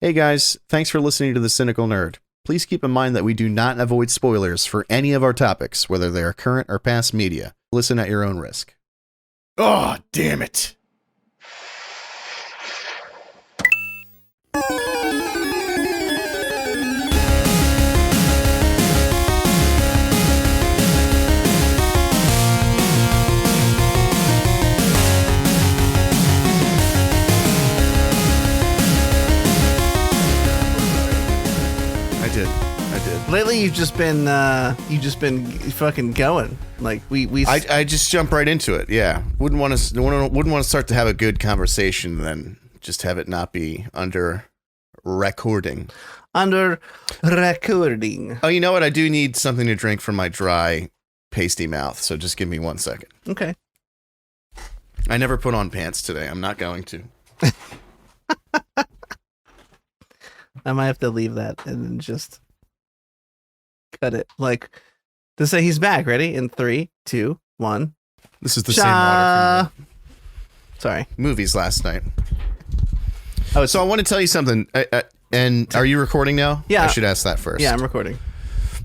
Hey guys, thanks for listening to The Cynical Nerd. Please keep in mind that we do not avoid spoilers for any of our topics, whether they are current or past media. Listen at your own risk. Oh, damn it. I did. Lately, you've just been fucking going. Like I just jump right into it. Yeah, wouldn't want to start to have a good conversation, then just have it not be under recording. Under recording. Oh, you know what? I do need something to drink for my dry, pasty mouth. So just give me 1 second. Okay. I never put on pants today. I'm not going to. I might have to leave that and then just cut it. Like to say he's back. Ready? In 3, 2, 1. This is the same water from Sorry. movies last night. Oh, so I want to tell you something. And are you recording now? Yeah. I should ask that first. Yeah, I'm recording.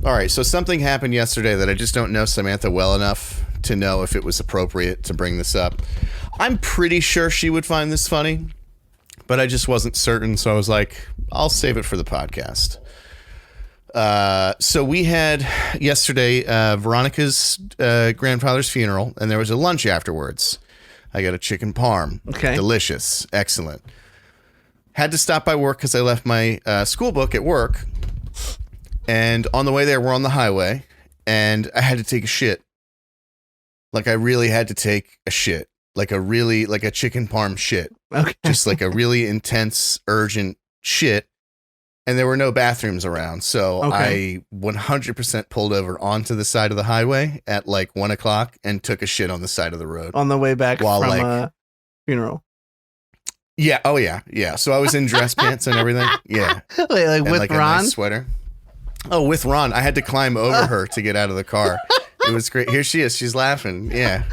All right. So something happened yesterday that I just don't know Samantha well enough to know if it was appropriate to bring this up. I'm pretty sure she would find this funny, but I just wasn't certain. So I was like, I'll save it for the podcast. So we had yesterday Veronica's grandfather's funeral, and there was a lunch afterwards. I got a chicken parm. Okay. Delicious. Excellent. Had to stop by work because I left my school book at work. And on the way there, we're on the highway, and I had to take a shit. Like, I really had to take a shit. Like a chicken parm shit. Okay. Just like a really intense, urgent shit. And there were no bathrooms around. So Okay. I 100% pulled over onto the side of the highway at like 1 o'clock and took a shit on the side of the road. On the way back While, from like- a funeral. Yeah. Oh, yeah. Yeah. So I was in dress pants and everything. Yeah. Wait, like And with like a Ron? nice sweater. Oh, with Ron. I had to climb over her to get out of the car. It was great. Here she is. She's laughing. Yeah.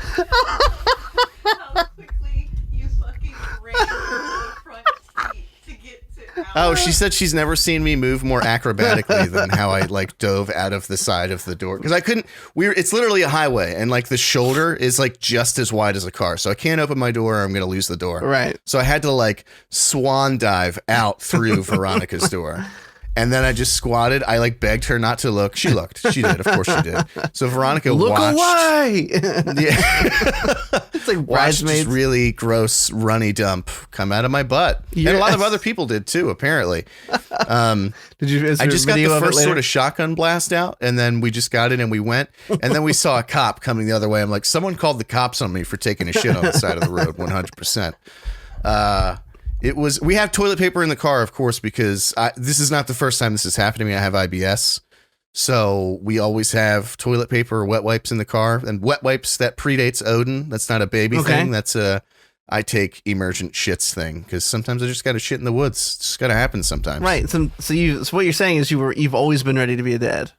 How quickly you fucking ran to the front seat to get to Oh, she said she's never seen me move more acrobatically than how I like dove out of the side of the door. Because I couldn't, it's literally a highway and like the shoulder is like just as wide as a car. So I can't open my door or I'm going to lose the door. Right. So I had to like swan dive out through Veronica's door. And then I just squatted. I like begged her not to look. She looked. She did. Of course she did. So Veronica Look watched. away! Yeah. It's like Watched Bridesmaids. this really gross runny dump come out of my butt. And a lot of Yes. other people did too, apparently. Did you? Is I there just got the video of it first later? sort of shotgun blast out, and then we just got in and we went, and then we saw a cop coming the other way. I'm like, someone called the cops on me for taking a shit on the side of the road, 100%. We have toilet paper in the car, of course, because this is not the first time this has happened to me. I have IBS. So we always have toilet paper or wet wipes in the car, and wet wipes that predates Odin. That's not a baby Okay. thing. That's I take emergent shits thing because sometimes I just got to shit in the woods. It's just got to happen sometimes. Right. So what you're saying is you've always been ready to be a dad.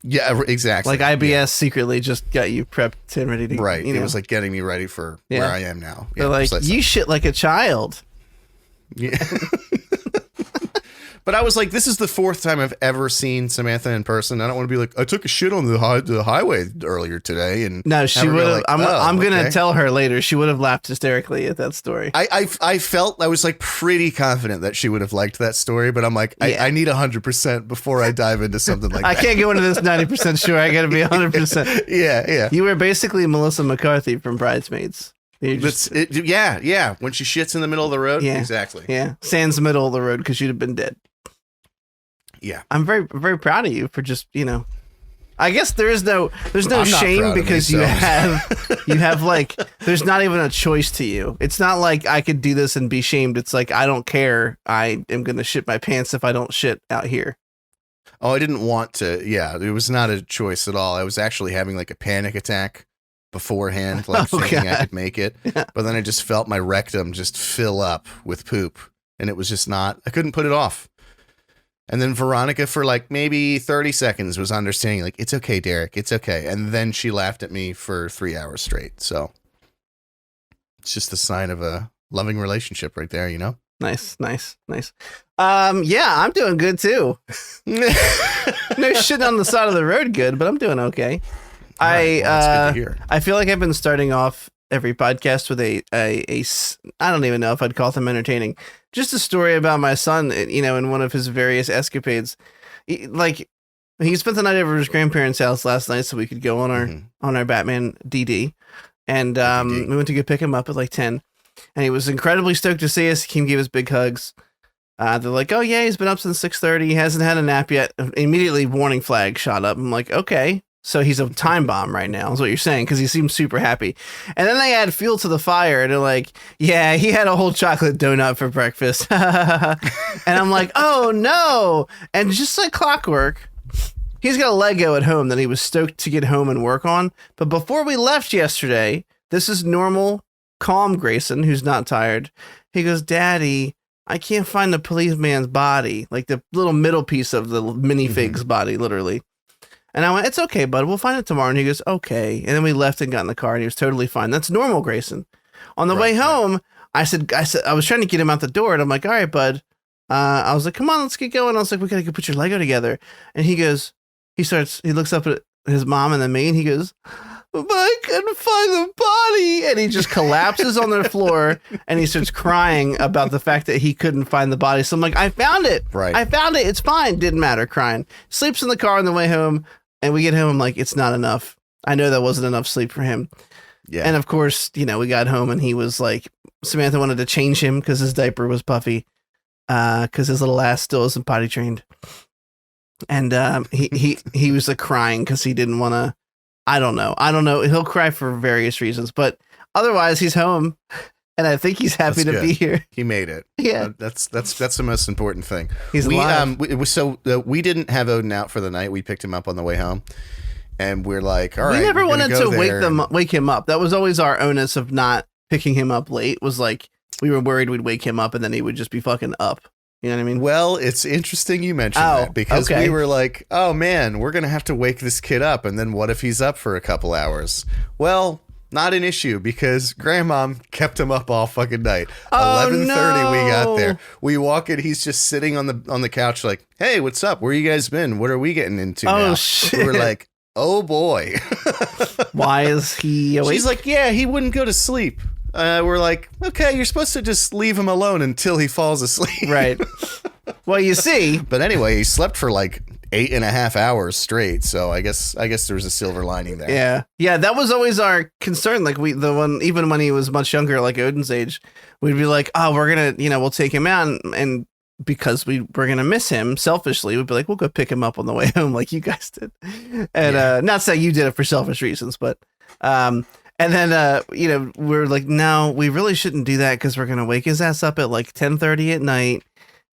Yeah, exactly. Like IBS Yeah. secretly just got you prepped and ready to. Right. You know, It was like getting me ready for Yeah. where I am now. they're Yeah, like precisely. you shit like a child. Yeah. But I was like, this is the fourth time I've ever seen Samantha in person. I don't want to be like, I took a shit on the highway earlier today. And No, she have her would go have. like, I'm "Oh, gonna okay." tell her later. She would have laughed hysterically at that story. I felt I was like pretty confident that she would have liked that story, but I'm like, Yeah. I need 100% before I dive into something like I that. can't go into this 90% sure. I got to be 100%. Yeah. You were basically Melissa McCarthy from Bridesmaids. You just, Yeah. When she shits in the middle of the road. Yeah. Exactly. yeah, sans the middle of the road because you'd have been dead. Yeah. I'm very, very proud of you for just, I guess there's no I'm not shame proud of because me, you so. have like, there's not even a choice to you. It's not like I could do this and be shamed. It's like, I don't care. I am going to shit my pants if I don't shit out here. Oh, I didn't want to. Yeah, it was not a choice at all. I was actually having like a panic attack beforehand, like Oh, thinking I God. could make it. But then I just felt my rectum just fill up with poop. And it was just not, I couldn't put it off. And then Veronica, for like maybe 30 seconds, was understanding, like, it's okay, Derek, it's okay. And then she laughed at me for 3 hours straight. So it's just a sign of a loving relationship right there, you know? Nice. Yeah, I'm doing good too. No shit on the side of the road good, but I'm doing okay. Right, well, that's good to hear. I feel like I've been starting off every podcast with a I don't even know if I'd call them entertaining. Just a story about my son, in one of his various escapades. He spent the night over at his grandparents' house last night so we could go on our Batman DD. And we went to go pick him up at like 10. And he was incredibly stoked to see us. He came, gave us big hugs. They're like, oh yeah, he's been up since 6:30. He hasn't had a nap yet. Immediately warning flag shot up. I'm like, okay. So he's a time bomb right now, is what you're saying, because he seems super happy. And then they add fuel to the fire, and they're like, yeah, he had a whole chocolate donut for breakfast. And I'm like, oh no. And just like clockwork, he's got a Lego at home that he was stoked to get home and work on. But before we left yesterday, this is normal, calm Grayson, who's not tired. He goes, Daddy, I can't find the policeman's body, like the little middle piece of the minifig's body, literally. And I went, it's okay, bud. We'll find it tomorrow. And he goes, okay. And then we left and got in the car, and he was totally fine. That's normal, Grayson. On the way home, I said, I was trying to get him out the door, and I'm like, all right, bud. I was like, come on, let's get going. I was like, we gotta go put your Lego together. And he goes, he looks up at his mom and then me, and he goes, but I couldn't find the body. And he just collapses on the floor, and he starts crying about the fact that he couldn't find the body. So I'm like, I found it. Right. I found it. It's fine. Didn't matter. Crying. Sleeps in the car on the way home. And we get home, I'm like, it's not enough. I know that wasn't enough sleep for him. Yeah. And of course, we got home and he was like, Samantha wanted to change him because his diaper was puffy, because his little ass still isn't potty trained. And he was like crying because he didn't want to. I don't know. He'll cry for various reasons, but otherwise he's home, and I think he's happy to be here. He made it. Yeah, that's the most important thing. He's alive. We didn't have Odin out for the night. We picked him up on the way home, and we're like, all right. We never wanted to wake him up. That was always our onus of not picking him up late. Was like we were worried we'd wake him up and then he would just be fucking up. You know what I mean? Well, it's interesting you mentioned that, because we were like, oh man, we're gonna have to wake this kid up, and then what if he's up for a couple hours? Well, not an issue, because grandmom kept him up all fucking night. 11:30 we got there. We walk in, he's just sitting on the couch like, hey, what's up? Where you guys been? What are we getting into now? Shit. We're like, oh boy. Why is he awake? She's like, yeah, he wouldn't go to sleep. We're like, okay, you're supposed to just leave him alone until he falls asleep. Right. Well, you see. But anyway, he slept for like 8.5 hours straight. So I guess there was a silver lining there. Yeah. Yeah. That was always our concern. Like even when he was much younger, like Odin's age, we'd be like, oh, we're going to, we'll take him out. And because we're going to miss him selfishly, we'd be like, we'll go pick him up on the way home like you guys did. And not saying you did it for selfish reasons, but, and then, we're like, no, we really shouldn't do that because we're going to wake his ass up at like 10:30 at night.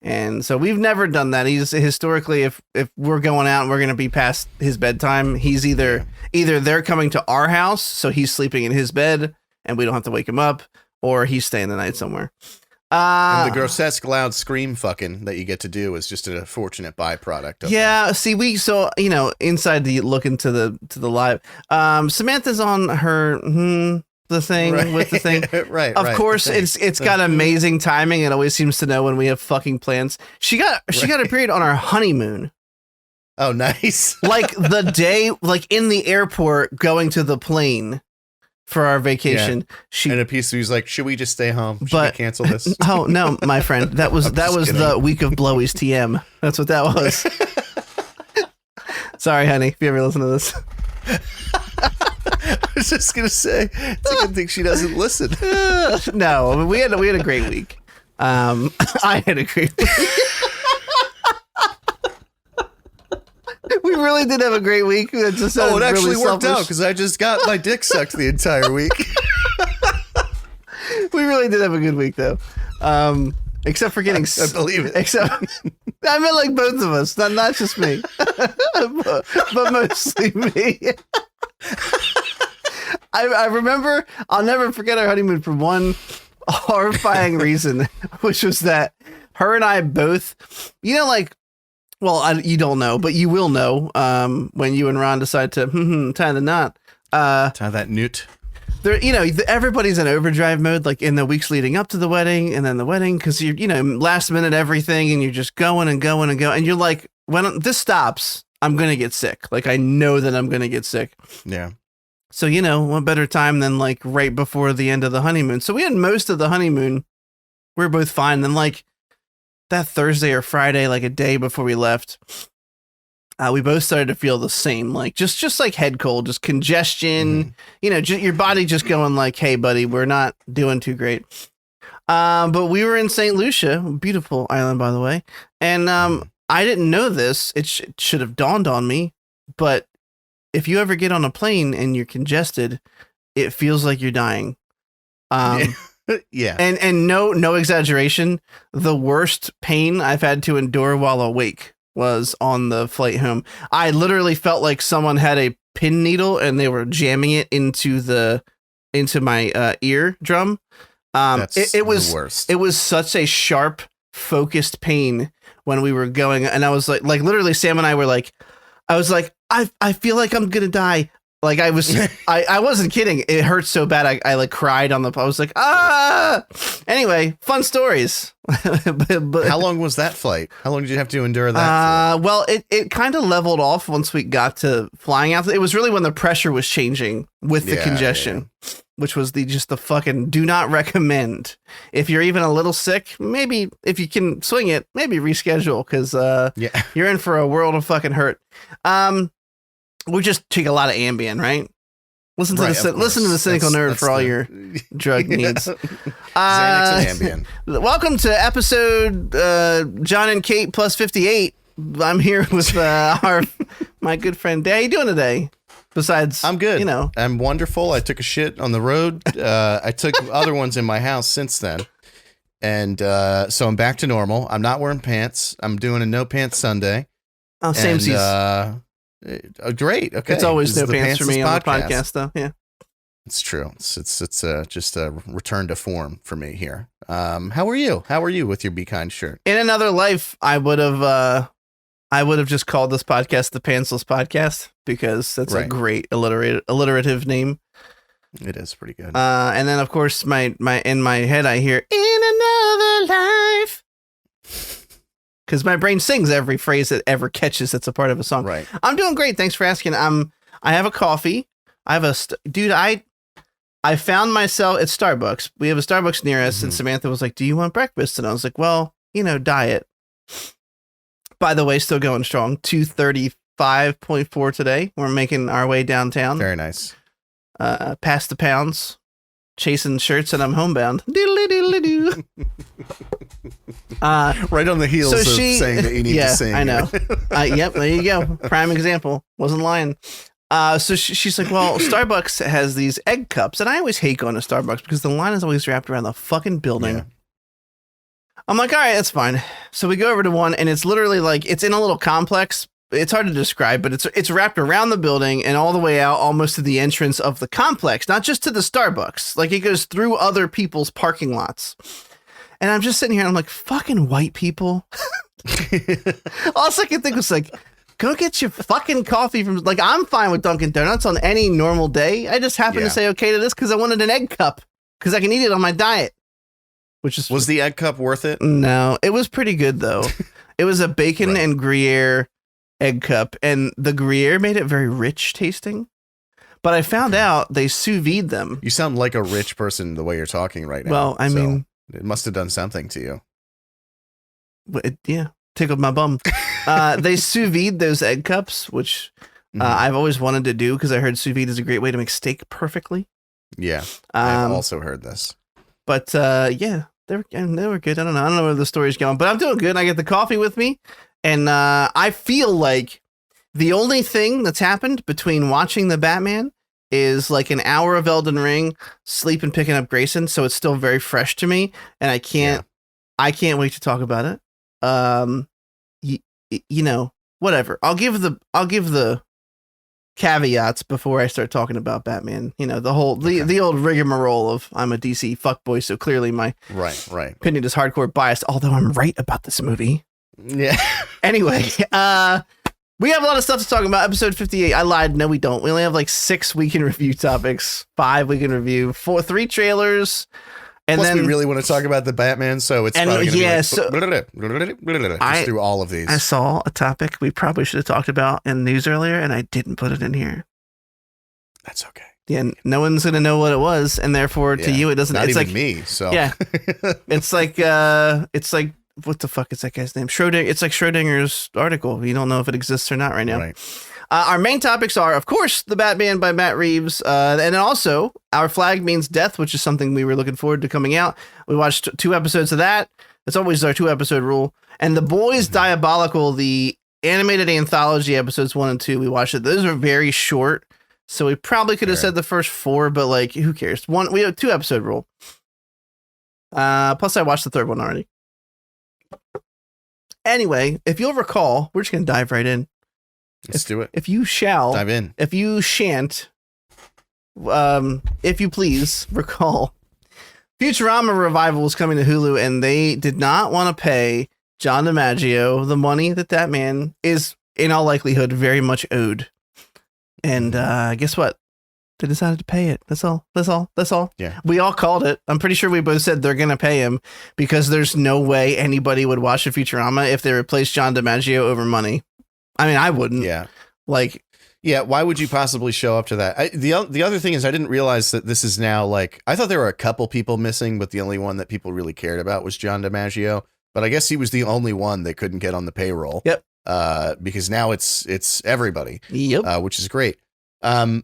And so we've never done that. He's historically, if we're going out and we're going to be past his bedtime, he's either they're coming to our house, so he's sleeping in his bed and we don't have to wake him up, or he's staying the night somewhere. And the grotesque loud scream fucking that you get to do is just a fortunate byproduct of that. See, inside the look into the live, Samantha's on her the thing with the thing. Right. Of course, it's got amazing timing. It always seems to know when we have fucking plans. She got a period on our honeymoon. Oh, nice. Like the day, like in the airport going to the plane for our vacation. Yeah. And a piece who's like, should we just stay home? Should we cancel this? Oh no, my friend. That was the week of Blowies TM. That's what that was. Sorry, honey, if you ever listen to this. I was just gonna say, it's a good thing she doesn't listen. No, I mean, we had a great week. I had a great week. We really did have a great week. It actually worked out because I just got my dick sucked the entire week. We really did have a good week, though. Except for getting... I believe it. Except... I meant like both of us, not just me. but mostly me. I remember... I'll never forget our honeymoon for one horrifying reason, which was that her and I both... Well, you don't know, but you will know when you and Ron decide to tie the knot. Tie that newt. there, everybody's in overdrive mode, like in the weeks leading up to the wedding and then the wedding, because you're, last minute everything, and you're just going and going and going, and you're like, when this stops, I'm gonna get sick. Like I know that I'm gonna get sick. Yeah. So what better time than like right before the end of the honeymoon? So we had most of the honeymoon. We were both fine. Then like that Thursday or Friday, like a day before we left, we both started to feel the same, like just like head cold, just congestion, your body just going like, hey buddy, we're not doing too great. But we were in St. Lucia, beautiful island, by the way. And, I didn't know this. It should have dawned on me, but if you ever get on a plane and you're congested, it feels like you're dying. Yeah. And no exaggeration. The worst pain I've had to endure while awake was on the flight home. I literally felt like someone had a pin needle and they were jamming it into my eardrum. It was the worst. It was such a sharp, focused pain when we were going, and I was like literally Sam and I were like, I was like, I feel like I'm gonna die. Like I was, I wasn't kidding. It hurt so bad. I like cried on I was like, Anyway, fun stories. but how long was that flight? How long did you have to endure that for? Well, it kind of leveled off once we got to flying out. It was really when the pressure was changing with the congestion, which was the fucking do not recommend. If you're even a little sick, maybe if you can swing it, maybe reschedule, because you're in for a world of fucking hurt. We just take a lot of Ambien, right? Listen to the cynical nerd for all your drug needs. Xanax and Ambien. Welcome to episode John and Kate plus 58. I'm here with my good friend. How you doing today? Besides, I'm good. I'm wonderful. I took a shit on the road. I took other ones in my house since then. And so I'm back to normal. I'm not wearing pants. I'm doing a no pants Sunday. Oh, same season. Great. Okay. It's always no pants for me on the podcast, though. Yeah. It's true. It's just a return to form for me here. How are you? How are you with your Be Kind shirt? In another life, I would have just called this podcast the Pantsless Podcast, because that's a great alliterative name. It is pretty good. And then of course in my head I hear in another life, because my brain sings every phrase that ever catches that's a part of a song. Right. I'm doing great. Thanks for asking. I have a coffee. I have dude. I found myself at Starbucks. We have a Starbucks near us, and Samantha was like, "Do you want breakfast?" And I was like, "Well, diet." By the way, still going strong. 235.4 today. We're making our way downtown. Very nice. Past the pounds, chasing shirts, and I'm homebound. Doodly-doodly-doo. Right on the heels of saying that you need to sing. I know. Yep, there you go. Prime example. Wasn't lying. So she's like, well, Starbucks has these egg cups, and I always hate going to Starbucks because the line is always wrapped around the fucking building. Yeah. I'm like, all right, that's fine. So we go over to one, and it's literally like, it's in a little complex. It's hard to describe, but it's wrapped around the building and all the way out almost to the entrance of the complex, not just to the Starbucks. Like, it goes through other people's parking lots. And I'm just sitting here and I'm like, fucking white people. All I could think was like, go get your fucking coffee from, like, I'm fine with Dunkin' Donuts on any normal day. I just happened to say okay to this because I wanted an egg cup because I can eat it on my diet. Was the egg cup worth it? No, it was pretty good though. It was a bacon and Gruyere egg cup, and the Gruyere made it very rich tasting. But I found out they sous vide them. You sound like a rich person the way you're talking right now. Well, I mean, it must have done something to you. Tickled my bum. They sous vide those egg cups, which I've always wanted to do because I heard sous vide is a great way to make steak perfectly. Yeah, I've also heard this. But they were good. I don't know where the story's going, but I'm doing good. I get the coffee with me, and I feel like the only thing that's happened between watching the Batman is like an hour of Elden Ring, sleep, and picking up Grayson. So it's still very fresh to me, and I can't wait to talk about it. Whatever. I'll give the caveats before I start talking about Batman. The old rigmarole of I'm a DC fuckboy, so clearly my opinion is hardcore biased, although I'm right about this movie. Yeah. Anyway, We have a lot of stuff to talk about. Episode 58. I lied. No, we don't. We only have like 6 we can review topics. 5 we can review. 3 trailers. And Plus, then we really want to talk about the Batman, so it's probably going to be like, just through all of these. I saw a topic we probably should have talked about in news earlier, and I didn't put it in here. That's okay. Yeah, no one's gonna know what it was, and therefore to you it doesn't. Not it's even like me. So yeah, it's like what the fuck is that guy's name? Schrodinger. It's like Schrodinger's article. You don't know if it exists or not right now. Right. Our main topics are, of course, the Batman by Matt Reeves, and then also Our Flag Means Death, which is something we were looking forward to coming out. We watched 2 episodes of that. That's always our 2-episode rule. And The Boys Diabolical, the animated anthology episodes 1 and 2. We watched it. Those are very short. So we probably could have said the first 4, but like, who cares? We have a 2-episode rule. Plus I watched the 3rd one already. Anyway, if you'll recall, we're just going to dive right in. Let's do it. If you shall, dive in. If you shan't, if you please recall, Futurama revival was coming to Hulu, and they did not want to pay John Dimaggio the money that man is, in all likelihood, very much owed. And guess what? They decided to pay it. That's all. Yeah. We all called it. I'm pretty sure we both said they're going to pay him because there's no way anybody would watch a Futurama if they replaced John Dimaggio over money. I mean, I wouldn't. Yeah. Like, yeah. Why would you possibly show up to that? The other thing is I didn't realize that this is now like, I thought there were a couple people missing, but the only one that people really cared about was John Dimaggio. But I guess he was the only one they couldn't get on the payroll. Yep. Because now it's everybody. Yep. Which is great. I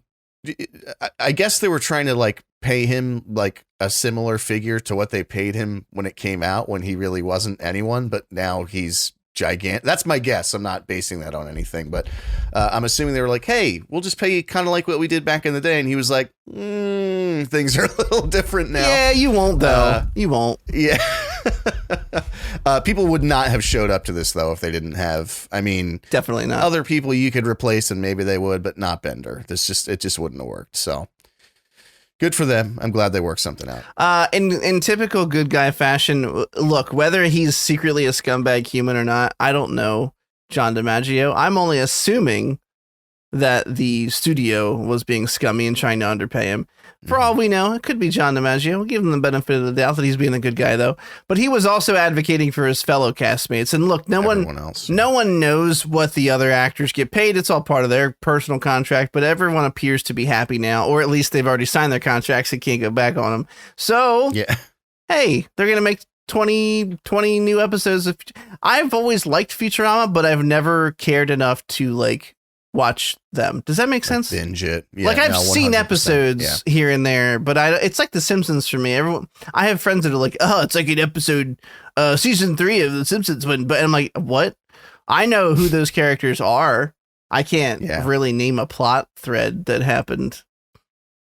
guess they were trying to like pay him like a similar figure to what they paid him when it came out, when he really wasn't anyone, but now he's gigantic. That's my guess. I'm not basing that on anything, but I'm assuming they were like, hey, we'll just pay you kind of like what we did back in the day. And he was like, things are a little different now. Yeah, you won't though. You won't. Yeah. People would not have showed up to this though if they didn't have, I mean, definitely not. Other people you could replace and maybe they would, but not Bender. It just wouldn't have worked. So good for them. I'm glad they worked something out. In typical good guy fashion, look, whether he's secretly a scumbag human or not, I don't know John Dimaggio. I'm only assuming that the studio was being scummy and trying to underpay him. For all we know, it could be John Dimaggio. We'll give him the benefit of the doubt that he's being a good guy, though. But he was also advocating for his fellow castmates. And look, no one knows what the other actors get paid. It's all part of their personal contract. But everyone appears to be happy now, or at least they've already signed their contracts and can't go back on them. So, yeah. Hey, they're going to make 20 new episodes of. I've always liked Futurama, but I've never cared enough to like watch them. Does that make sense? Binge it. Yeah, like I've seen episodes here and there, but it's like The Simpsons for me. I have friends that are like, oh, it's like an episode, season 3 of The Simpsons. But I'm like, what? I know who those characters are. I can't really name a plot thread that happened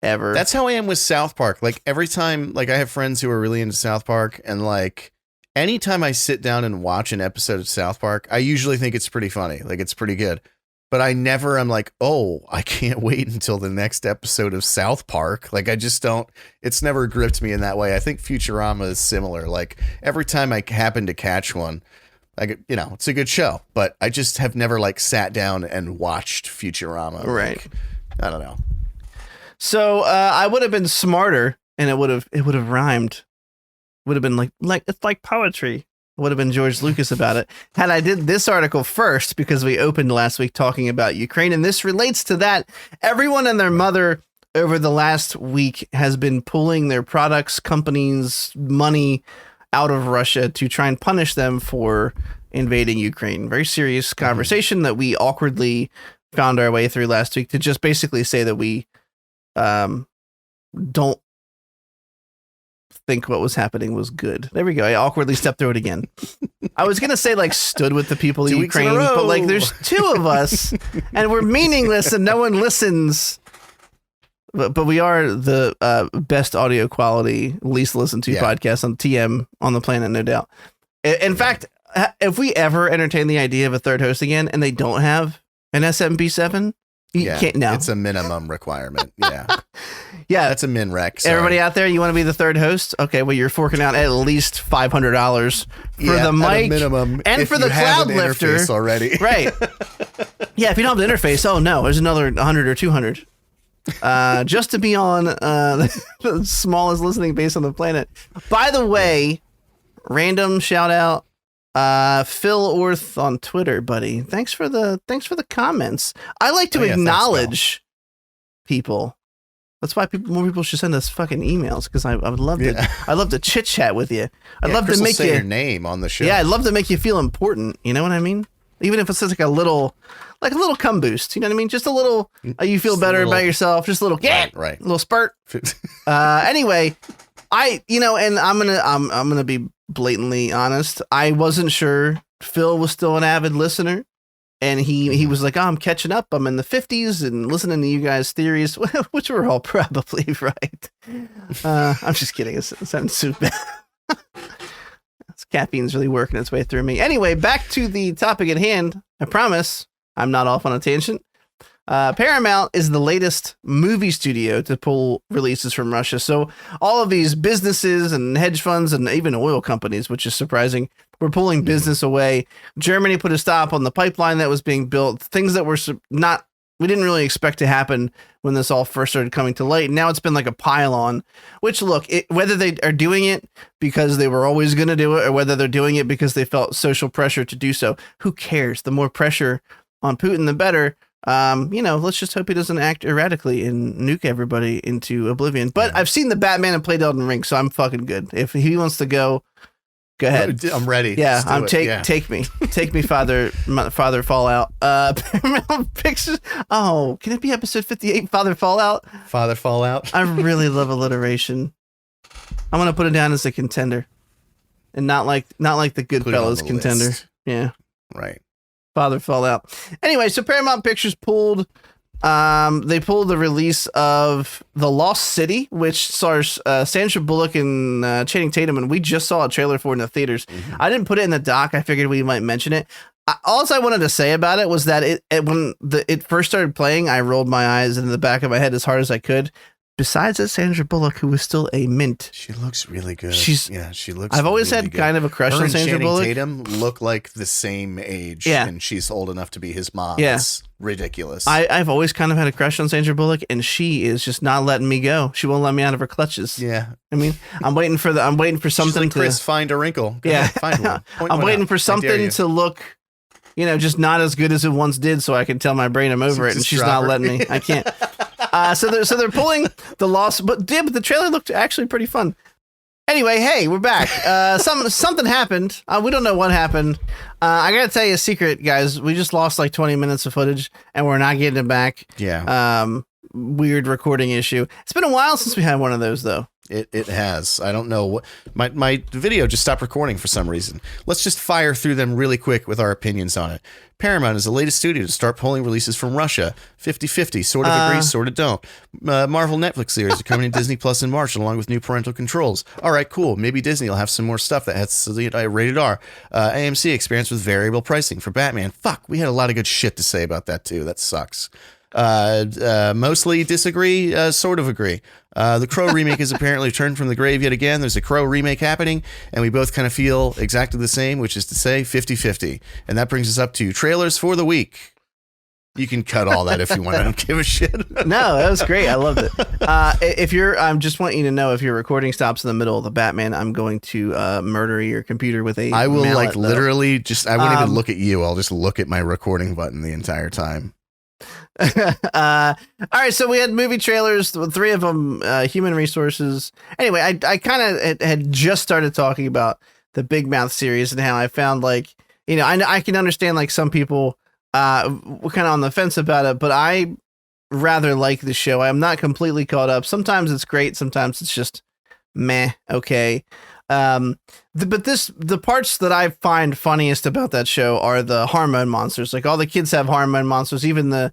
ever. That's how I am with South Park. Like every time, like I have friends who are really into South Park, and like anytime I sit down and watch an episode of South Park, I usually think it's pretty funny. Like it's pretty good. But I never am like, oh, I can't wait until the next episode of South Park. Like, I just don't, it's never gripped me in that way. I think Futurama is similar. Like, every time I happen to catch one, like, you know, it's a good show. But I just have never, like, sat down and watched Futurama. Right. Like, I don't know. So I would have been smarter, and it would have rhymed. Would have been like it's like poetry. Would have been George Lucas about it had I did this article first, because we opened last week talking about Ukraine, and this relates to that. Everyone and their mother over the last week has been pulling their products, companies, money out of Russia to try and punish them for invading Ukraine. Very serious conversation that we awkwardly found our way through last week to just basically say that we don't think what was happening was good. There we go. I awkwardly stepped through it again. I was going to say like stood with the people of Ukraine, but like there's 2 of us and we're meaningless and no one listens. But we are the best audio quality, least listened to podcast on TM on the planet, no doubt. In fact, if we ever entertain the idea of a third host again and they don't have an SMP7, you can't now. It's a minimum requirement. Yeah. Yeah. That's a min rec. Sorry. Everybody out there, you want to be the third host? Okay, well, you're forking out at least $500 for the mic minimum, and for the cloud lifter already. Right. Yeah, if you don't have the interface, oh no, there's another 100 or 200. Just to be on the smallest listening base on the planet. By the way, random shout out, Phil Orth on Twitter, buddy. Thanks for the comments. I like to acknowledge people. That's why more people should send us fucking emails, because I would love to. I love to chit chat with you. I'd love to make say your name on the show. Yeah, I'd love to make you feel important. You know what I mean? Even if it's just like a little cum boost. You know what I mean? Just a little. You feel better about yourself. Just a little. Right. A little spurt. Anyway, and I'm gonna be blatantly honest. I wasn't sure Phil was still an avid listener. And he was like, oh, I'm catching up. I'm in the 50s and listening to you guys' theories, which were all probably right. I'm just kidding. It sounds so bad. This caffeine's really working its way through me. Anyway, back to the topic at hand. I promise I'm not off on a tangent. Paramount is the latest movie studio to pull releases from Russia. So all of these businesses and hedge funds and even oil companies, which is surprising, were pulling business away. Germany put a stop on the pipeline that was being built. Things that were we didn't really expect to happen when this all first started coming to light. Now it's been like a pile on, which whether they are doing it because they were always going to do it or whether they're doing it because they felt social pressure to do so, who cares? The more pressure on Putin, the better. Let's just hope he doesn't act erratically and nuke everybody into oblivion. But I've seen the Batman and played Elden Ring, so I'm fucking good. If he wants to go ahead. I'm ready. Yeah, take me, Father Fallout. Paramount Pictures. Oh, can it be episode 58? Father Fallout. Father Fallout. I really love alliteration. I'm gonna put it down as a contender, and not like the Goodfellas contender. List. Yeah, right. Father Fallout. Anyway, so Paramount Pictures pulled the release of The Lost City, which stars Sandra Bullock and Channing Tatum, and we just saw a trailer for it in the theaters. Mm-hmm. I didn't put it in the doc. I figured we might mention it. All I wanted to say about it was that when it first started playing, I rolled my eyes into the back of my head as hard as I could. Besides that, Sandra Bullock, who was still a mint. She looks really good. She looks. I've always really had good. Kind of a crush on Sandra Bullock. Tatum look like the same age, and she's old enough to be his mom. Yeah. It's ridiculous. I've always kind of had a crush on Sandra Bullock, and she is just not letting me go. She won't let me out of her clutches. Yeah. I mean, I'm waiting for something she's like, Chris, find a wrinkle. Go ahead, find one. I'm waiting for something to look, just not as good as it once did, so I can tell my brain I'm over it, and she's not letting me. I can't. So they're pulling The Lost, but the trailer looked actually pretty fun. Anyway, hey, we're back. Something happened. We don't know what happened. I gotta tell you a secret, guys. We just lost like 20 minutes of footage, and we're not getting it back. Yeah. Weird recording issue. It's been a while since we had one of those, though. It has. I don't know what my video just stopped recording for some reason. Let's just fire through them really quick with our opinions on it. Paramount is the latest studio to start pulling releases from Russia. 50-50, sort of agree, sort of don't. Marvel Netflix series are coming to Disney Plus in March, along with new parental controls. All right, cool. Maybe Disney will have some more stuff that has rated R. AMC experience with variable pricing for Batman. Fuck, we had a lot of good shit to say about that too. That sucks. Mostly disagree, sort of agree. The Crow remake is apparently returned from the grave yet again. There's a Crow remake happening, and we both kind of feel exactly the same, which is to say 50-50. And that brings us up to trailers for the week. You can cut all that if you want. I don't give a shit. No, that was great. I loved it. I just want you to know, if your recording stops in the middle of the Batman, I'm going to murder your computer with a I will mallet, literally I won't even look at you. I'll just look at my recording button the entire time. All right, so we had movie trailers, 3 of them human resources. Anyway, I kind of had just started talking about the Big Mouth series and how I found I can understand some people were kind of on the fence about it, but I rather like the show. I'm not completely caught up. Sometimes it's great, sometimes it's just meh. Okay. But the parts that I find funniest about that show are the hormone monsters. Like, all the kids have hormone monsters, even the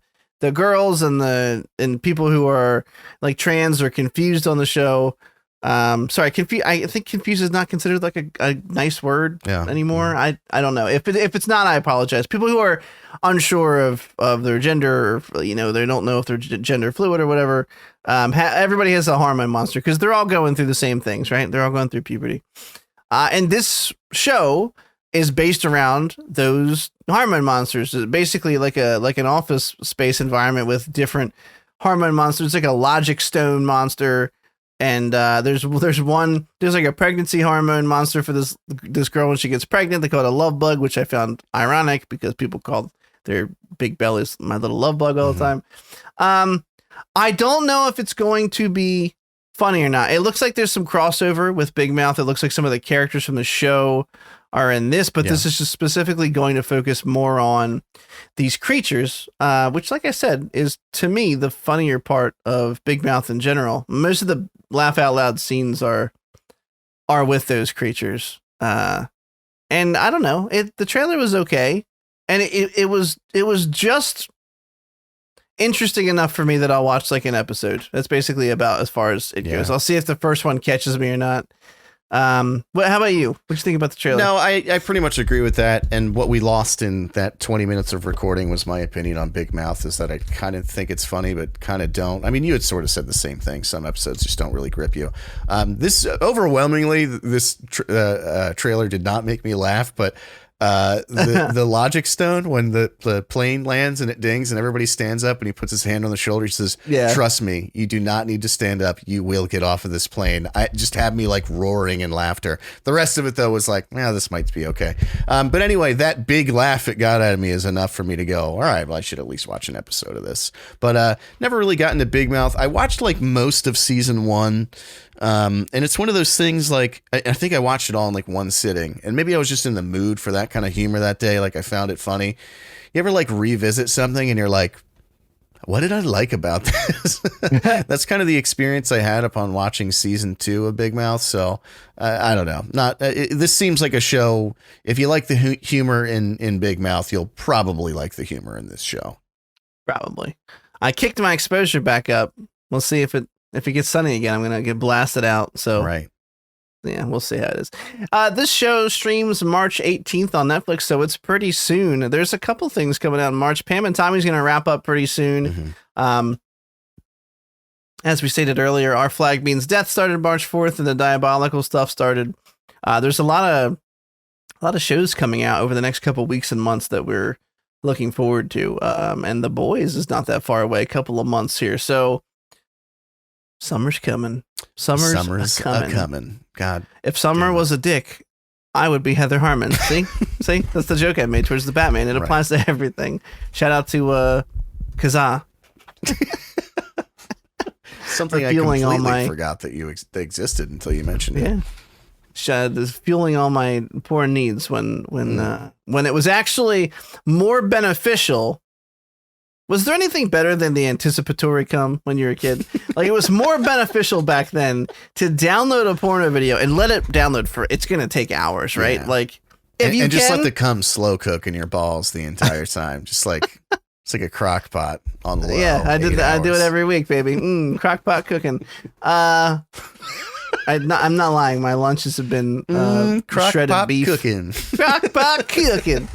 girls and people who are like trans or confused on the show. I think confused is not considered like a nice word anymore. Yeah. I don't know. If it's not, I apologize. People who are unsure of their gender, or they don't know if they're gender fluid or whatever. Everybody has a hormone monster because they're all going through the same things, right? They're all going through puberty. And this show is based around those hormone monsters. It's basically like an office space environment with different hormone monsters, like a logic stone monster. And there's like a pregnancy hormone monster for this girl when she gets pregnant. They call it a love bug, which I found ironic because people call their big bellies my little love bug all the time. I don't know if it's going to be funny or not. It looks like there's some crossover with Big Mouth. It looks like some of the characters from the show are in this, but this is just specifically going to focus more on these creatures, which, like I said, is to me the funnier part of Big Mouth in general. Most of the laugh out loud scenes are with those creatures, and I don't know. The trailer was okay, and it was just interesting enough for me that I'll watch like an episode. That's basically about as far as it goes. I'll see if the first one catches me or not. How about you? What do you think about the trailer? No, I pretty much agree with that. And what we lost in that 20 minutes of recording was my opinion on Big Mouth, is that I kind of think it's funny, but kind of don't. I mean, you had sort of said the same thing. Some episodes just don't really grip you. This overwhelmingly, this trailer did not make me laugh, but the logic stone, when the plane lands and it dings and everybody stands up and he puts his hand on the shoulder, he says, trust me, you do not need to stand up, you will get off of this plane. I just had me like roaring in laughter. The rest of it though was like, this might be okay. But anyway, that big laugh it got out of me is enough for me to go, all right, well, I should at least watch an episode of this. But never really got into Big Mouth. I watched like most of season 1. And it's one of those things, like, I think I watched it all in like one sitting, and maybe I was just in the mood for that kind of humor that day. Like, I found it funny. You ever like revisit something and you're like, what did I like about this? That's kind of the experience I had upon watching season 2 of Big Mouth. So I don't know. This seems like a show. If you like the humor in Big Mouth, you'll probably like the humor in this show. Probably. I kicked my exposure back up. We'll see if it gets sunny again. I'm going to get blasted out. So, right. Yeah, we'll see how it is. This show streams March 18th on Netflix, so it's pretty soon. There's a couple things coming out in March. Pam and Tommy's going to wrap up pretty soon. As we stated earlier, Our Flag Means Death started March 4th, and the Diabolical stuff started. There's a lot of shows coming out over the next couple weeks and months that we're looking forward to. And The Boys is not that far away, a couple of months here. So, summer's coming. Summer's coming. God. If summer was a dick, I would be Heather Harmon. See? That's the joke I made towards the Batman. It applies to everything. Shout out to Kazaa. Something I completely forgot that they existed until you mentioned it. Yeah. Fueling all my poor needs when it was actually more beneficial. Was there anything better than the anticipatory cum when you were a kid? Like, it was more beneficial back then to download a porno video and let it download for, it's going to take hours, right? Yeah. Like, just let the cum slow cook in your balls the entire time. Just like, it's like a crock pot on the low. Yeah, I do it every week, baby. Crock pot cooking. I'm not lying. My lunches have been shredded beef. Cooking. Crock pot cooking.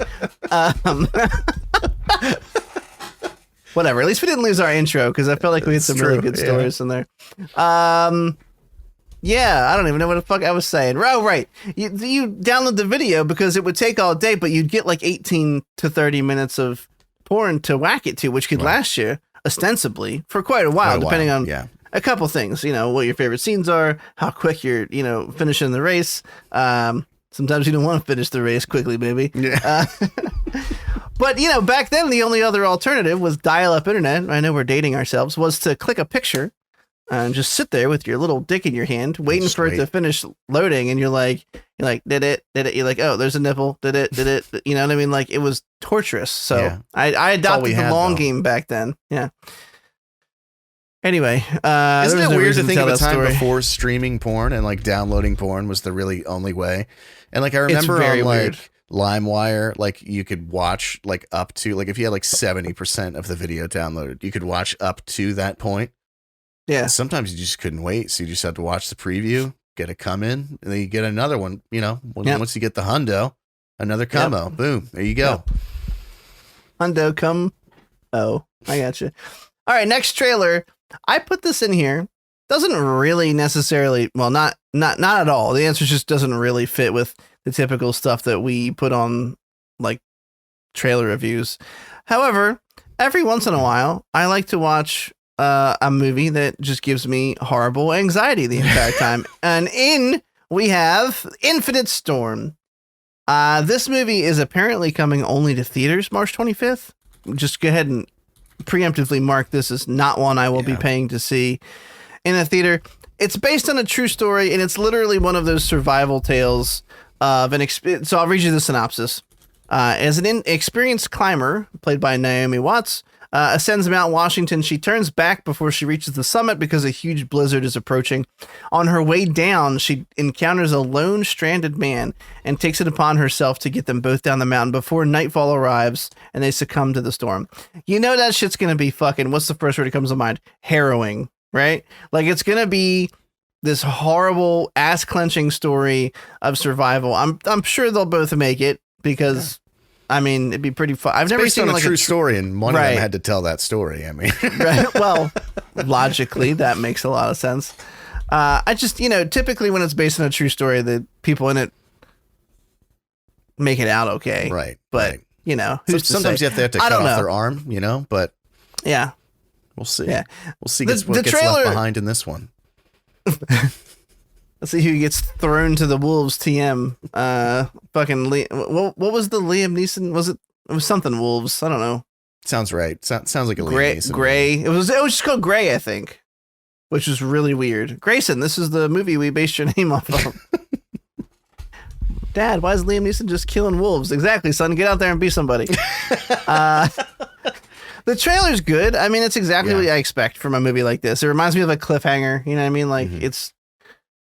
Whatever. At least we didn't lose our intro because I felt like we had some really good stories in there. Yeah, I don't even know what the fuck I was saying. Oh, right. You download the video because it would take all day, but you'd get like 18 to 30 minutes of porn to whack it to, which could last you ostensibly for quite a while, depending on a couple things. You know, what your favorite scenes are, how quick you're, finishing the race. Sometimes you don't want to finish the race quickly, baby. Yeah. But, back then, the only other alternative was dial-up internet. I know we're dating ourselves. Was to click a picture and just sit there with your little dick in your hand, waiting for it to finish loading. And you're like, did it? You're like, oh, there's a nipple. Did it? You know what I mean? Like, it was torturous. So I adopted the long game back then. Yeah. Anyway, isn't it weird to think of a time before streaming porn and like downloading porn was the really only way? And like, I remember on like LimeWire, like you could watch like up to, like if you had like 70% of the video downloaded, you could watch up to that point. Yeah. And sometimes you just couldn't wait. So you just had to watch the preview, get a come in, and then you get another one, once you get the hundo, another combo, boom, there you go. Yep. Hundo come. Oh, I got you. All right. Next trailer. I put this in here. Doesn't really necessarily, well, not at all. The answer just doesn't really fit with the typical stuff that we put on like trailer reviews. However, every once in a while, I like to watch a movie that just gives me horrible anxiety the entire time. And we have Infinite Storm. This movie is apparently coming only to theaters March 25th. Just go ahead and preemptively mark this as not one I will be paying to see in a theater. It's based on a true story, and it's literally one of those survival tales of an experience. So I'll read you the synopsis. As an experienced climber, played by Naomi Watts, ascends Mount Washington, she turns back before she reaches the summit because a huge blizzard is approaching. On her way down, she encounters a lone stranded man and takes it upon herself to get them both down the mountain before nightfall arrives and they succumb to the storm. You know that shit's going to be fucking, what's the first word that comes to mind? Harrowing, right? Like, it's going to be this horrible, ass-clenching story of survival. I'm sure they'll both make it because... I mean, it'd be pretty fun. I've never based seen on like a true story, and one right. of them had to tell that story. I mean, right. Well, logically, that makes a lot of sense. I just, typically when it's based on a true story, the people in it make it out okay. Right. But, right. Who's sometimes to say? you have to cut off their arm, but yeah, we'll see. Yeah. We'll see The what gets trailer, left behind in this one. Let's see who gets thrown to the wolves. TM. What was the Liam Neeson? It was something wolves. I don't know. Sounds right. Sounds like a Gray. Liam Neeson Gray. movie. It was just called Gray, I think, which was really weird. Grayson, this is the movie we based your name off of. Dad, why is Liam Neeson just killing wolves? Exactly, son. Get out there and be somebody. The trailer's good. I mean, it's exactly what I expect from a movie like this. It reminds me of a cliffhanger. You know what I mean? Like it's.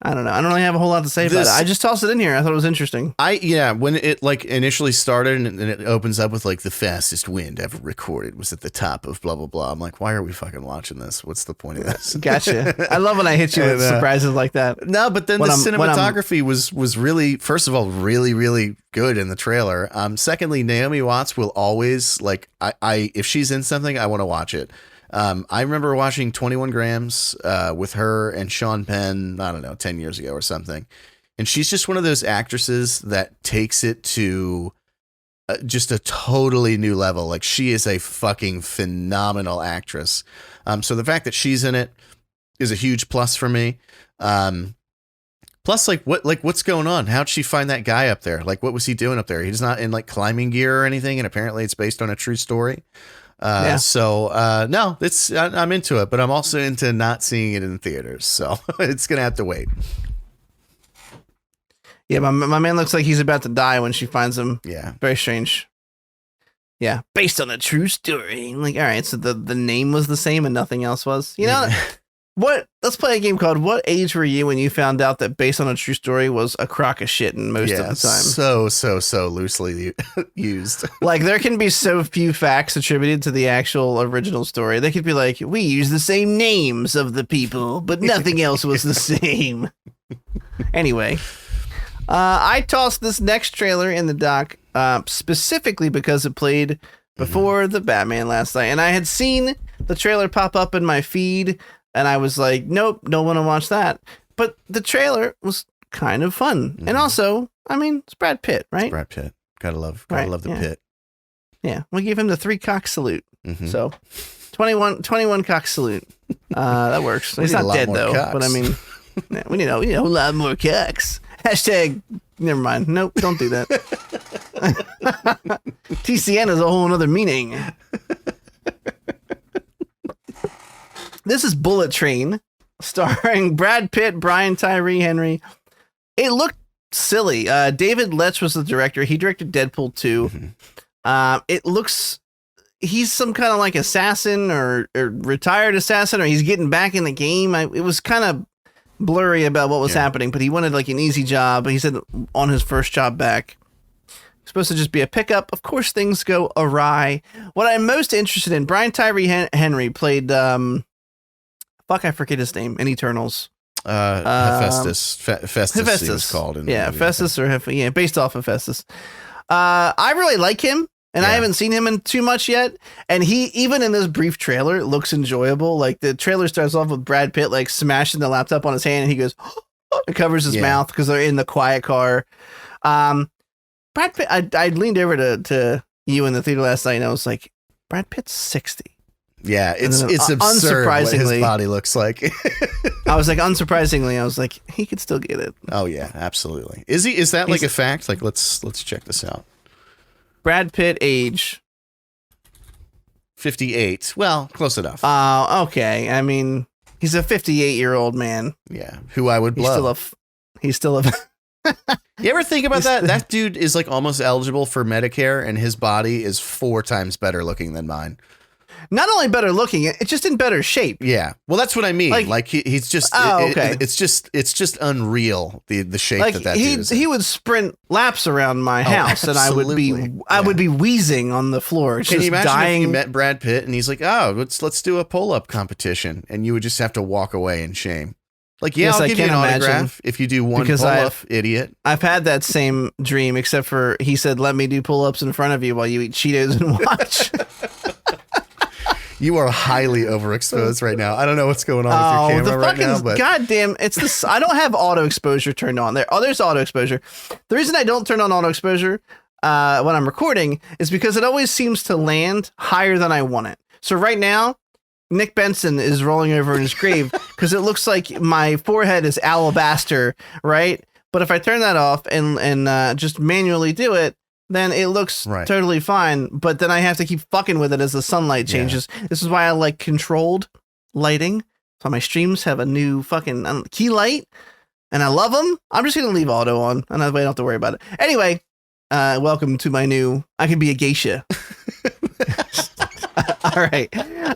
I don't know. I don't really have a whole lot to say about it. I just tossed it in here. I thought it was interesting. When it initially started and it opens up with like the fastest wind ever recorded was at the top of blah, blah, blah. I'm like, why are we fucking watching this? What's the point of this? Gotcha. I love when I hit you with surprises like that. No, but then the cinematography was really, first of all, really, really good in the trailer. Secondly, Naomi Watts will always if she's in something, I want to watch it. I remember watching 21 Grams with her and Sean Penn, I don't know, 10 years ago or something. And she's just one of those actresses that takes it to just a totally new level. Like, she is a fucking phenomenal actress. So the fact that she's in it is a huge plus for me. Plus, what's going on? How'd she find that guy up there? Like, what was he doing up there? He's not in climbing gear or anything. And apparently it's based on a true story. No, I'm into it, but I'm also into not seeing it in theaters. So it's going to have to wait. Yeah. My man looks like he's about to die when she finds him. Yeah. Very strange. Yeah. Based on a true story. Like, all right. So the name was the same and nothing else was, let's play a game called What Age Were You When You Found Out That Based on a True Story was a crock of shitting most of the time? So loosely used. Like, there can be so few facts attributed to the actual original story. They could be like, we use the same names of the people, but nothing else was the same. Anyway, I tossed this next trailer in the doc specifically because it played before the Batman last night, and I had seen the trailer pop up in my feed. And I was like, nope, don't want to watch that. But the trailer was kind of fun. And also, I mean, it's Brad Pitt, right? It's Brad Pitt. Gotta love the Pitt. Yeah. We gave him the 3 cock salute. So 21 cock salute. That works. He's not dead though. Cocks. But I mean, we need a lot more cocks. Hashtag, never mind. Nope, don't do that. TCN is a whole other meaning. This is Bullet Train, starring Brad Pitt, Brian Tyree Henry. It looked silly. David Leitch was the director. He directed Deadpool 2. It looks... He's some kind of like assassin or retired assassin, or he's getting back in the game. It was kind of blurry about what was happening, but he wanted like an easy job. He said on his first job back. Supposed to just be a pickup. Of course, things go awry. What I'm most interested in, Brian Tyree Henry played... I forget his name in Eternals. Hephaestus. Hephaestus he was called. In the movie, Hephaestus based off of Hephaestus. I really like him, and I haven't seen him in too much yet. And he, even in this brief trailer, looks enjoyable. Like, the trailer starts off with Brad Pitt like smashing the laptop on his hand, and he goes, and covers his mouth because they're in the quiet car. Brad Pitt. I leaned over to you in the theater last night, and I was like, Brad Pitt's 60. Yeah, it's then, absurd what his unsurprisingly- body looks like. I was like, unsurprisingly, I was like, he could still get it. Oh yeah, absolutely. Is he? Is that like a fact? Like, let's check this out. Brad Pitt age. 58. Well, close enough. Okay. I mean, he's a 58-year-old man. Yeah, who I would He's blow. he's still a. You ever think about that? That dude is like almost eligible for Medicare, and his body is 4 times better looking than mine. Not only better looking, it's just in better shape. Yeah, well, that's what I mean. Like he's just. Okay. It's just unreal the shape Like that dude is in. he would sprint laps around my house, and I would be wheezing on the floor. Can Just you imagine dying. if you met Brad Pitt and he's like, "Oh, let's do a pull-up competition," and you would just have to walk away in shame. Like, yeah, Yes, I'll I give you an can imagine, autograph if you do one because pull-up, idiot. I've had that same dream, except for he said, "Let me do pull-ups in front of you while you eat Cheetos and watch." You are highly overexposed right now. I don't know what's going on with your camera right now, but goddamn, it's this. I don't have auto exposure turned on. There's auto exposure. The reason I don't turn on auto exposure when I'm recording is because it always seems to land higher than I want it. So right now, Nick Benson is rolling over in his grave because it looks like my forehead is alabaster, right? But if I turn that off and just manually do it, then it looks totally fine. But then I have to keep fucking with it as the sunlight changes. Yeah. This is why I like controlled lighting. So my streams have a new fucking key light, and I love them. I'm just going to leave auto on, and I don't have to worry about it. Anyway, welcome to my new I Could Be a Geisha. All right.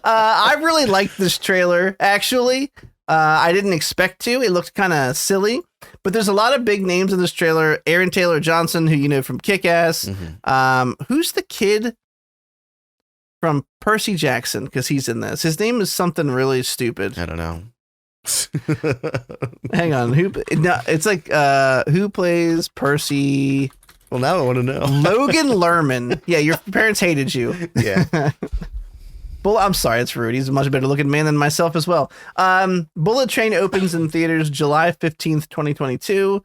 I really liked this trailer, actually. I didn't expect to. It looked kind of silly. But there's a lot of big names in this trailer. Aaron Taylor Johnson, who you know from Kick-Ass. Mm-hmm. Who's the kid from Percy Jackson? Because he's in this. His name is something really stupid. I don't know. Hang on. It's like who plays Percy? Well, now I want to know. Logan Lerman. Yeah, your parents hated you. Yeah. Well, I'm sorry, it's rude. He's a much better looking man than myself as well. Bullet Train opens in theaters July 15th, 2022.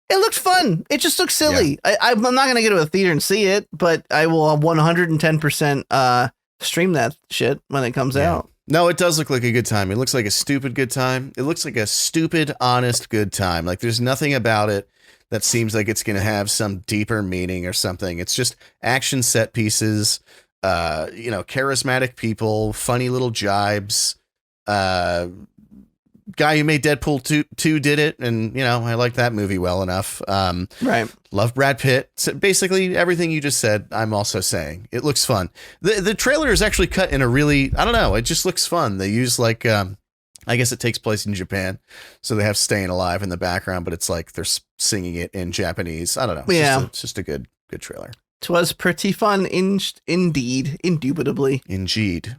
It looked fun. It just looks silly. Yeah. I'm not going to go to a theater and see it, but I will 110% stream that shit when it comes out. No, it does look like a good time. It looks like a stupid good time. It looks like a stupid, honest good time. Like there's nothing about it that seems like it's going to have some deeper meaning or something. It's just action set pieces. Charismatic people, funny little jibes. Guy who made Deadpool 2 did it, and I like that movie well enough. Right. Love Brad Pitt. So basically everything you just said, I'm also saying. It looks fun. The trailer is actually cut in a really, I don't know, it just looks fun. They use like I guess it takes place in Japan, so they have Staying Alive in the background, but it's like they're singing it in Japanese. I don't know. It's just a good trailer. 'Twas pretty fun, indeed, indubitably. Indeed.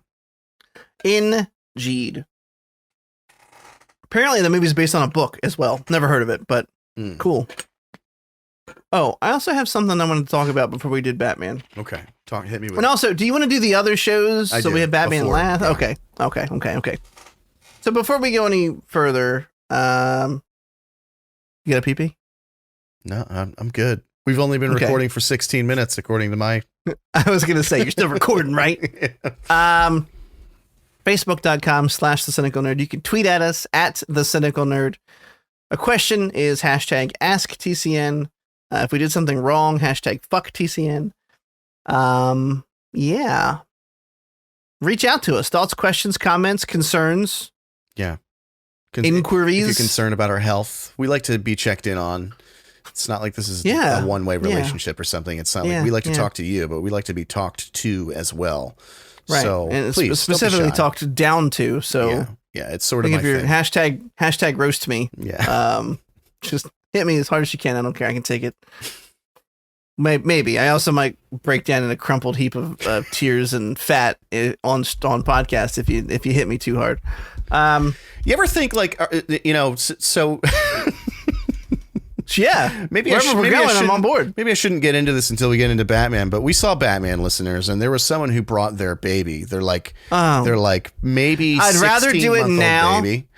Apparently, the movie's based on a book as well. Never heard of it, but cool. Oh, I also have something I wanted to talk about before we did Batman. Okay, hit me with. And also, do you want to do the other shows? So we have Batman last. Yeah. Okay. So before we go any further, you got a pee-pee? No, I'm good. We've only been recording for 16 minutes, according to my... I was going to say, you're still recording, right? Yeah. Facebook.com/TheCynicalNerd. You can tweet at us at TheCynicalNerd. A question is #AskTCN. If we did something wrong, #FuckTCN. Yeah. Reach out to us. Thoughts, questions, comments, concerns. Yeah. Inquiries. If you're concerned about our health, we like to be checked in on. It's not like this is a one-way relationship or something. It's not like we like to talk to you, but we like to be talked to as well. Right. So and please, specifically talked down to. So it's sort of my your thing. hashtag roast me. Yeah. Just hit me as hard as you can. I don't care. I can take it. Maybe. I also might break down in a crumpled heap of tears and fat on podcast if you hit me too hard. You ever think like, so yeah, I'm on board. Maybe I shouldn't get into this until we get into Batman, but we saw Batman, listeners, and there was someone who brought their baby. They're like maybe I'd rather do it now. baby.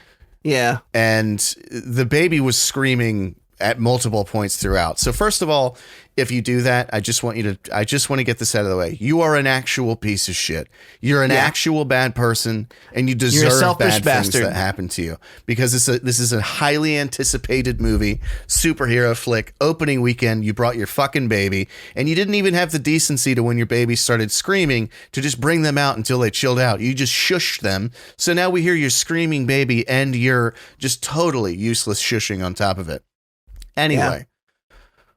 Yeah. And the baby was screaming at multiple points throughout. So first of all, if you do that, I just want to get this out of the way. You are an actual piece of shit. You're an actual bad person, and you deserve bad things that happen to you, because this is a highly anticipated movie, superhero flick, opening weekend. You brought your fucking baby, and you didn't even have the decency to, when your baby started screaming, to just bring them out until they chilled out. You just shushed them. So now we hear your screaming baby and your just totally useless shushing on top of it. Anyway,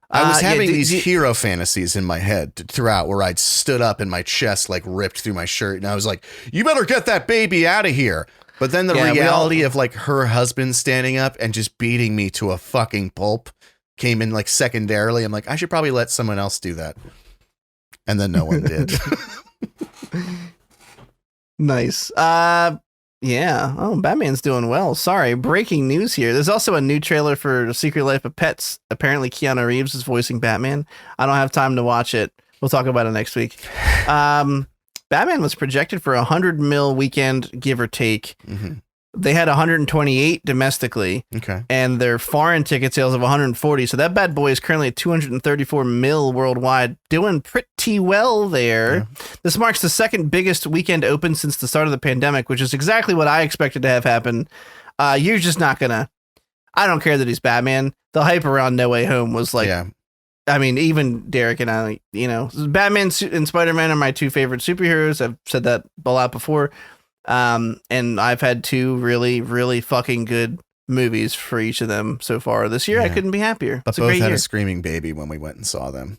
I was having these hero fantasies in my head throughout, where I'd stood up and my chest like ripped through my shirt, and I was like, you better get that baby out of here. But then the reality of like her husband standing up and just beating me to a fucking pulp came in like secondarily. I'm like, I should probably let someone else do that. And then no one did. Nice. Yeah. Oh, Batman's doing well. Sorry. Breaking news here. There's also a new trailer for Secret Life of Pets. Apparently Keanu Reeves is voicing Batman. I don't have time to watch it. We'll talk about it next week. Batman was projected for $100 million weekend, give or take. Mm-hmm. They had 128 domestically. Okay. And their foreign ticket sales of 140. So that bad boy is currently at 234 mil worldwide, doing pretty well there. Yeah. This marks the second biggest weekend open since the start of the pandemic, which is exactly what I expected to have happen. You're just not gonna. I don't care that he's Batman. The hype around No Way Home was like, I mean, even Derek and I, Batman and Spider-Man are my two favorite superheroes. I've said that a lot before. And I've had two really, really fucking good movies for each of them so far this year. I couldn't be happier. But both had a screaming baby when we went and saw them.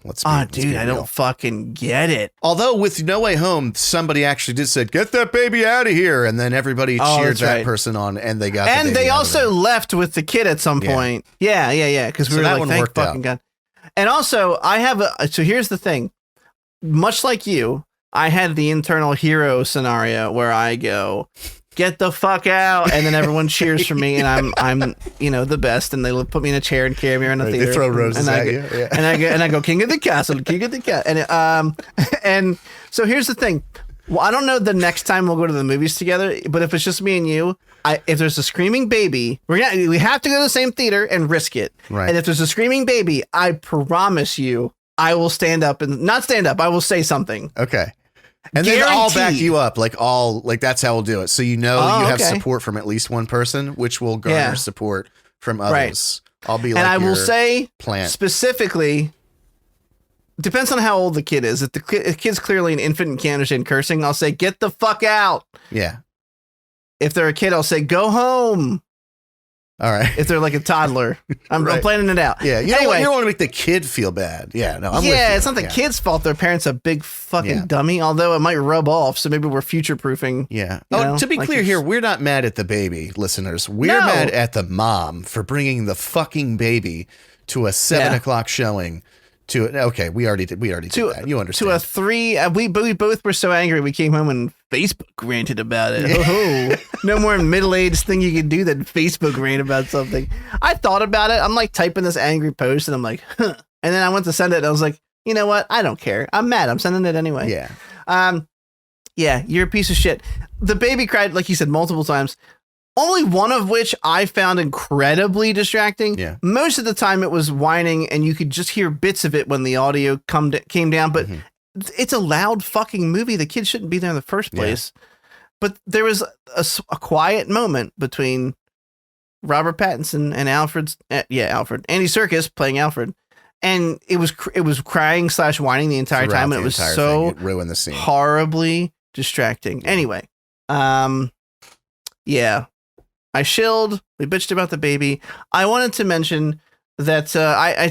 Dude, I don't fucking get it. Although with No Way Home, somebody actually did say, "Get that baby out of here," and then everybody cheered that person on, and they got. And they also left with the kid at some point. Yeah. Because we were like, "Thank fucking God." And also, I have so here's the thing. Much like you, I had the internal hero scenario where I go, "Get the fuck out," and then everyone cheers for me, and I'm the best, and they put me in a chair and carry me around the theater. They throw roses at you, and I go, "King of the castle, king of the castle," and so here's the thing. Well, I don't know the next time we'll go to the movies together, but if it's just me and you, if there's a screaming baby, we have to go to the same theater and risk it. Right. And if there's a screaming baby, I promise you, I will stand up and not stand up. I will say something. Okay. And then I'll back you up, like that's how we'll do it. So you have support from at least one person, which will garner support from others. Right. I'll be like, and I will say specifically, depends on how old the kid is. If the kid's clearly an infant and can't understand cursing, I'll say, "Get the fuck out." Yeah. If they're a kid, I'll say, "Go home." All right. If they're like a toddler, I'm planning it out. Yeah. You don't want to make the kid feel bad. Yeah. No. I'm with you. It's not the kid's fault. Their parents a big fucking dummy. Although it might rub off. So maybe we're future proofing. Yeah. To be clear here, we're not mad at the baby, listeners. We're mad at the mom for bringing the fucking baby to a 7:00 showing. We already did that. You understand. To a 3, we both were so angry. We came home and Facebook ranted about it. No more middle-aged thing you can do than Facebook rant about something. I thought about it. I'm like typing this angry post, and I'm like, huh. And then I went to send it, and I was like, you know what? I don't care. I'm mad. I'm sending it anyway. Yeah. Yeah. You're a piece of shit. The baby cried, like you said, multiple times. Only one of which I found incredibly distracting. Yeah. Most of the time it was whining, and you could just hear bits of it when the audio came down. But it's a loud fucking movie. The kid shouldn't be there in the first place. Yeah. But there was a quiet moment between Robert Pattinson and Alfred. Andy Serkis playing Alfred. And it was crying / whining the entire time. And it was so ruined the scene. Horribly distracting. Anyway, yeah. I shilled. We bitched about the baby. I wanted to mention that I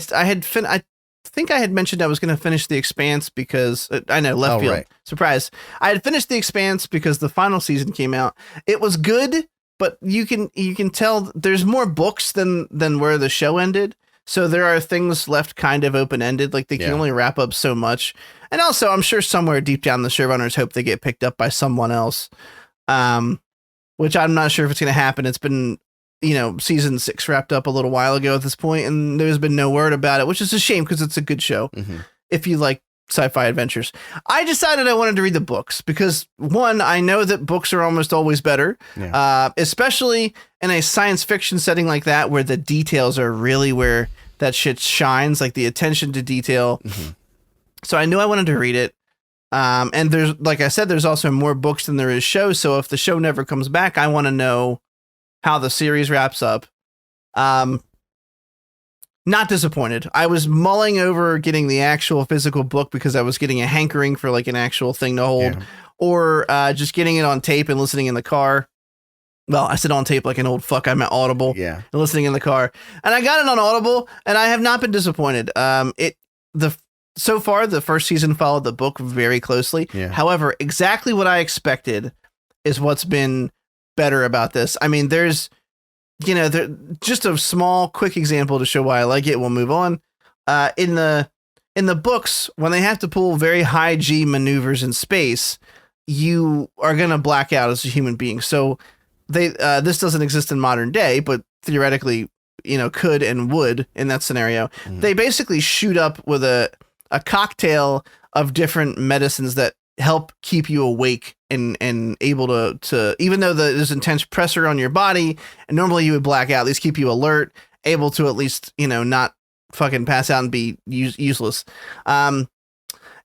think I had mentioned I was going to finish The Expanse because I know left field. Right. Surprise! I had finished The Expanse because the final season came out. It was good, but you can tell there's more books than where the show ended. So there are things left kind of open ended. Like they can only wrap up so much. And also, I'm sure somewhere deep down the showrunners hope they get picked up by someone else. Which I'm not sure if it's going to happen. It's been, season 6 wrapped up a little while ago at this point, and there's been no word about it, which is a shame because it's a good show. Mm-hmm. If you like sci-fi adventures. I decided I wanted to read the books because, one, I know that books are almost always better, especially in a science fiction setting like that where the details are really where that shit shines, like the attention to detail. Mm-hmm. So I knew I wanted to read it. And there's, like I said, there's also more books than there is shows. So if the show never comes back, I want to know how the series wraps up. Not disappointed. I was mulling over getting the actual physical book because I was getting a hankering for like an actual thing to hold, or just getting it on tape and listening in the car. Well, I said on tape like an old fuck. I meant Audible. Yeah. And listening in the car, and I got it on Audible, and I have not been disappointed. So far the first season followed the book very closely. Yeah. However, exactly what I expected is what's been better about this. I mean, there's, just a small, quick example to show why I like it. We'll move on. In the books, when they have to pull very high G maneuvers in space, you are going to black out as a human being. So this doesn't exist in modern day, but theoretically, could and would in that scenario. Mm. They basically shoot up with a cocktail of different medicines that help keep you awake and able to even though there's intense pressure on your body and normally you would black out, at least keep you alert, able to at least, not fucking pass out and be useless. And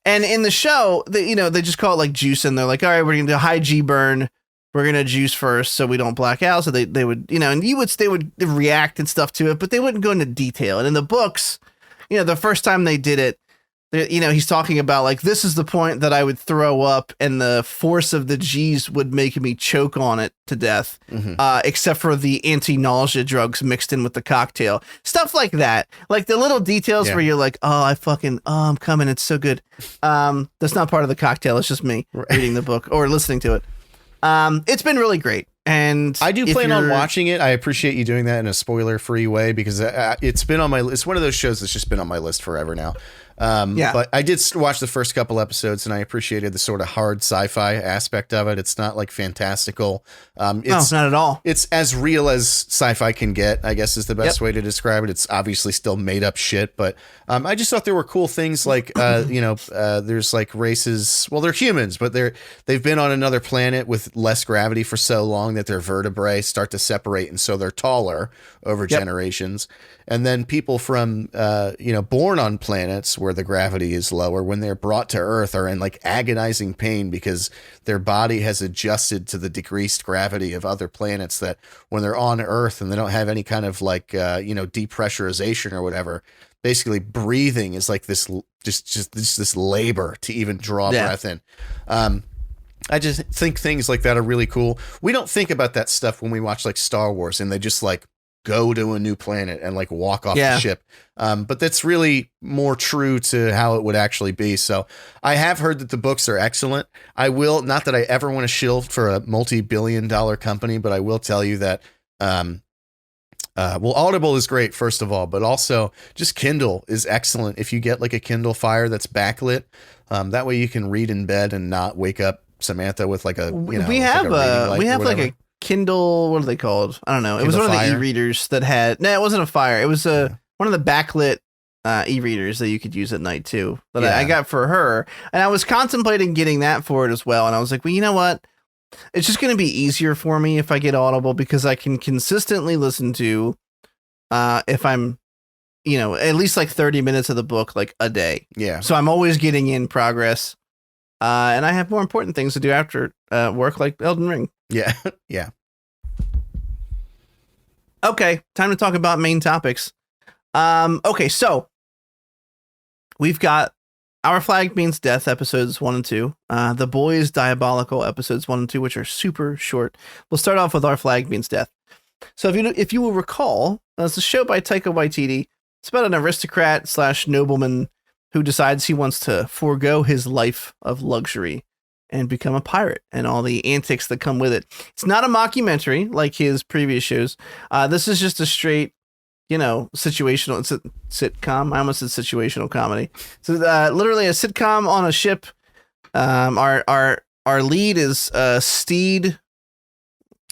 in the show, they just call it like juice, and they're like, all right, we're going to do a high G burn. We're going to juice first so we don't black out. So they would, and they would react and stuff to it, but they wouldn't go into detail. And in the books, the first time they did it, he's talking about like, this is the point that I would throw up and the force of the G's would make me choke on it to death, except for the anti-nausea drugs mixed in with the cocktail. Stuff like that. Like the little details where you're like, I'm coming. It's so good. That's not part of the cocktail. It's just me reading the book or listening to it. It's been really great. And I do plan on watching it. I appreciate you doing that in a spoiler-free way because it's been on my list. It's one of those shows that's just been on my list forever now. But I did watch the first couple episodes and I appreciated the sort of hard sci-fi aspect of it. It's not like fantastical. It's not at all. It's as real as sci-fi can get, I guess is the best way to describe it. It's obviously still made up shit, but I just thought there were cool things like, there's like races. Well, they're humans, but they've been on another planet with less gravity for so long that their vertebrae start to separate. And so they're taller over generations. And then people from, born on planets where the gravity is lower, when they're brought to Earth, are in like agonizing pain because their body has adjusted to the decreased gravity of other planets, that when they're on Earth and they don't have any kind of like, depressurization or whatever, basically breathing is like this, just this labor to even draw breath in. I just think things like that are really cool. We don't think about that stuff when we watch like Star Wars and they just like go to a new planet and like walk off the ship. But that's really more true to how it would actually be. So I have heard that the books are excellent. I will, not that I ever want to shill for a multi-billion-dollar company, but I will tell you that, Audible is great, first of all, but also just Kindle is excellent. If you get like a Kindle Fire that's backlit, that way you can read in bed and not wake up Samantha with like a, we have like a Kindle, what are they called? I don't know. It was one of the e-readers that had, no, it wasn't a Fire. It was one of the backlit e-readers that you could use at night too, that I got for her. And I was contemplating getting that for it as well. And I was like, well, you know what? It's just going to be easier for me if I get Audible because I can consistently listen to, if I'm, at least like 30 minutes of the book, like a day. Yeah. So I'm always getting in progress. And I have more important things to do after work, like Elden Ring. Yeah. Yeah. Okay. Time to talk about main topics. Okay. So we've got Our Flag Means Death episodes 1 and 2. The Boys Diabolical episodes 1 and 2, which are super short. We'll start off with Our Flag Means Death. So if you will recall, it's a show by Taika Waititi. It's about an aristocrat / nobleman who decides he wants to forego his life of luxury and become a pirate and all the antics that come with it. It's not a mockumentary like his previous shows. This is just a straight, situational. It's a sitcom. I almost said situational comedy. So literally a sitcom on a ship. Our lead is Steed.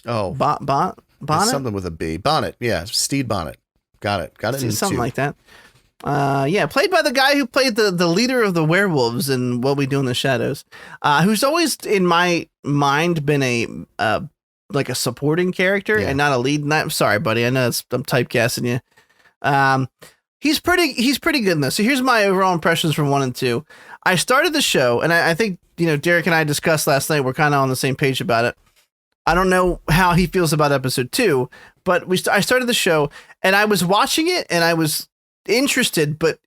Oh, Bonnet. Something with a B. Bonnet. Yeah, Steed Bonnet. Got it. Something like that. Yeah, played by the guy who played the leader of the werewolves in What We Do in the Shadows, who's always in my mind been a like a supporting character and not a lead. I'm sorry, buddy. I know I'm typecasting you. He's pretty good in this. So here's my overall impressions from 1 and 2. I started the show, and I think Derek and I discussed last night. We're kind of on the same page about it. I don't know how he feels about episode 2, but I started the show, and I was watching it, and I was interested, but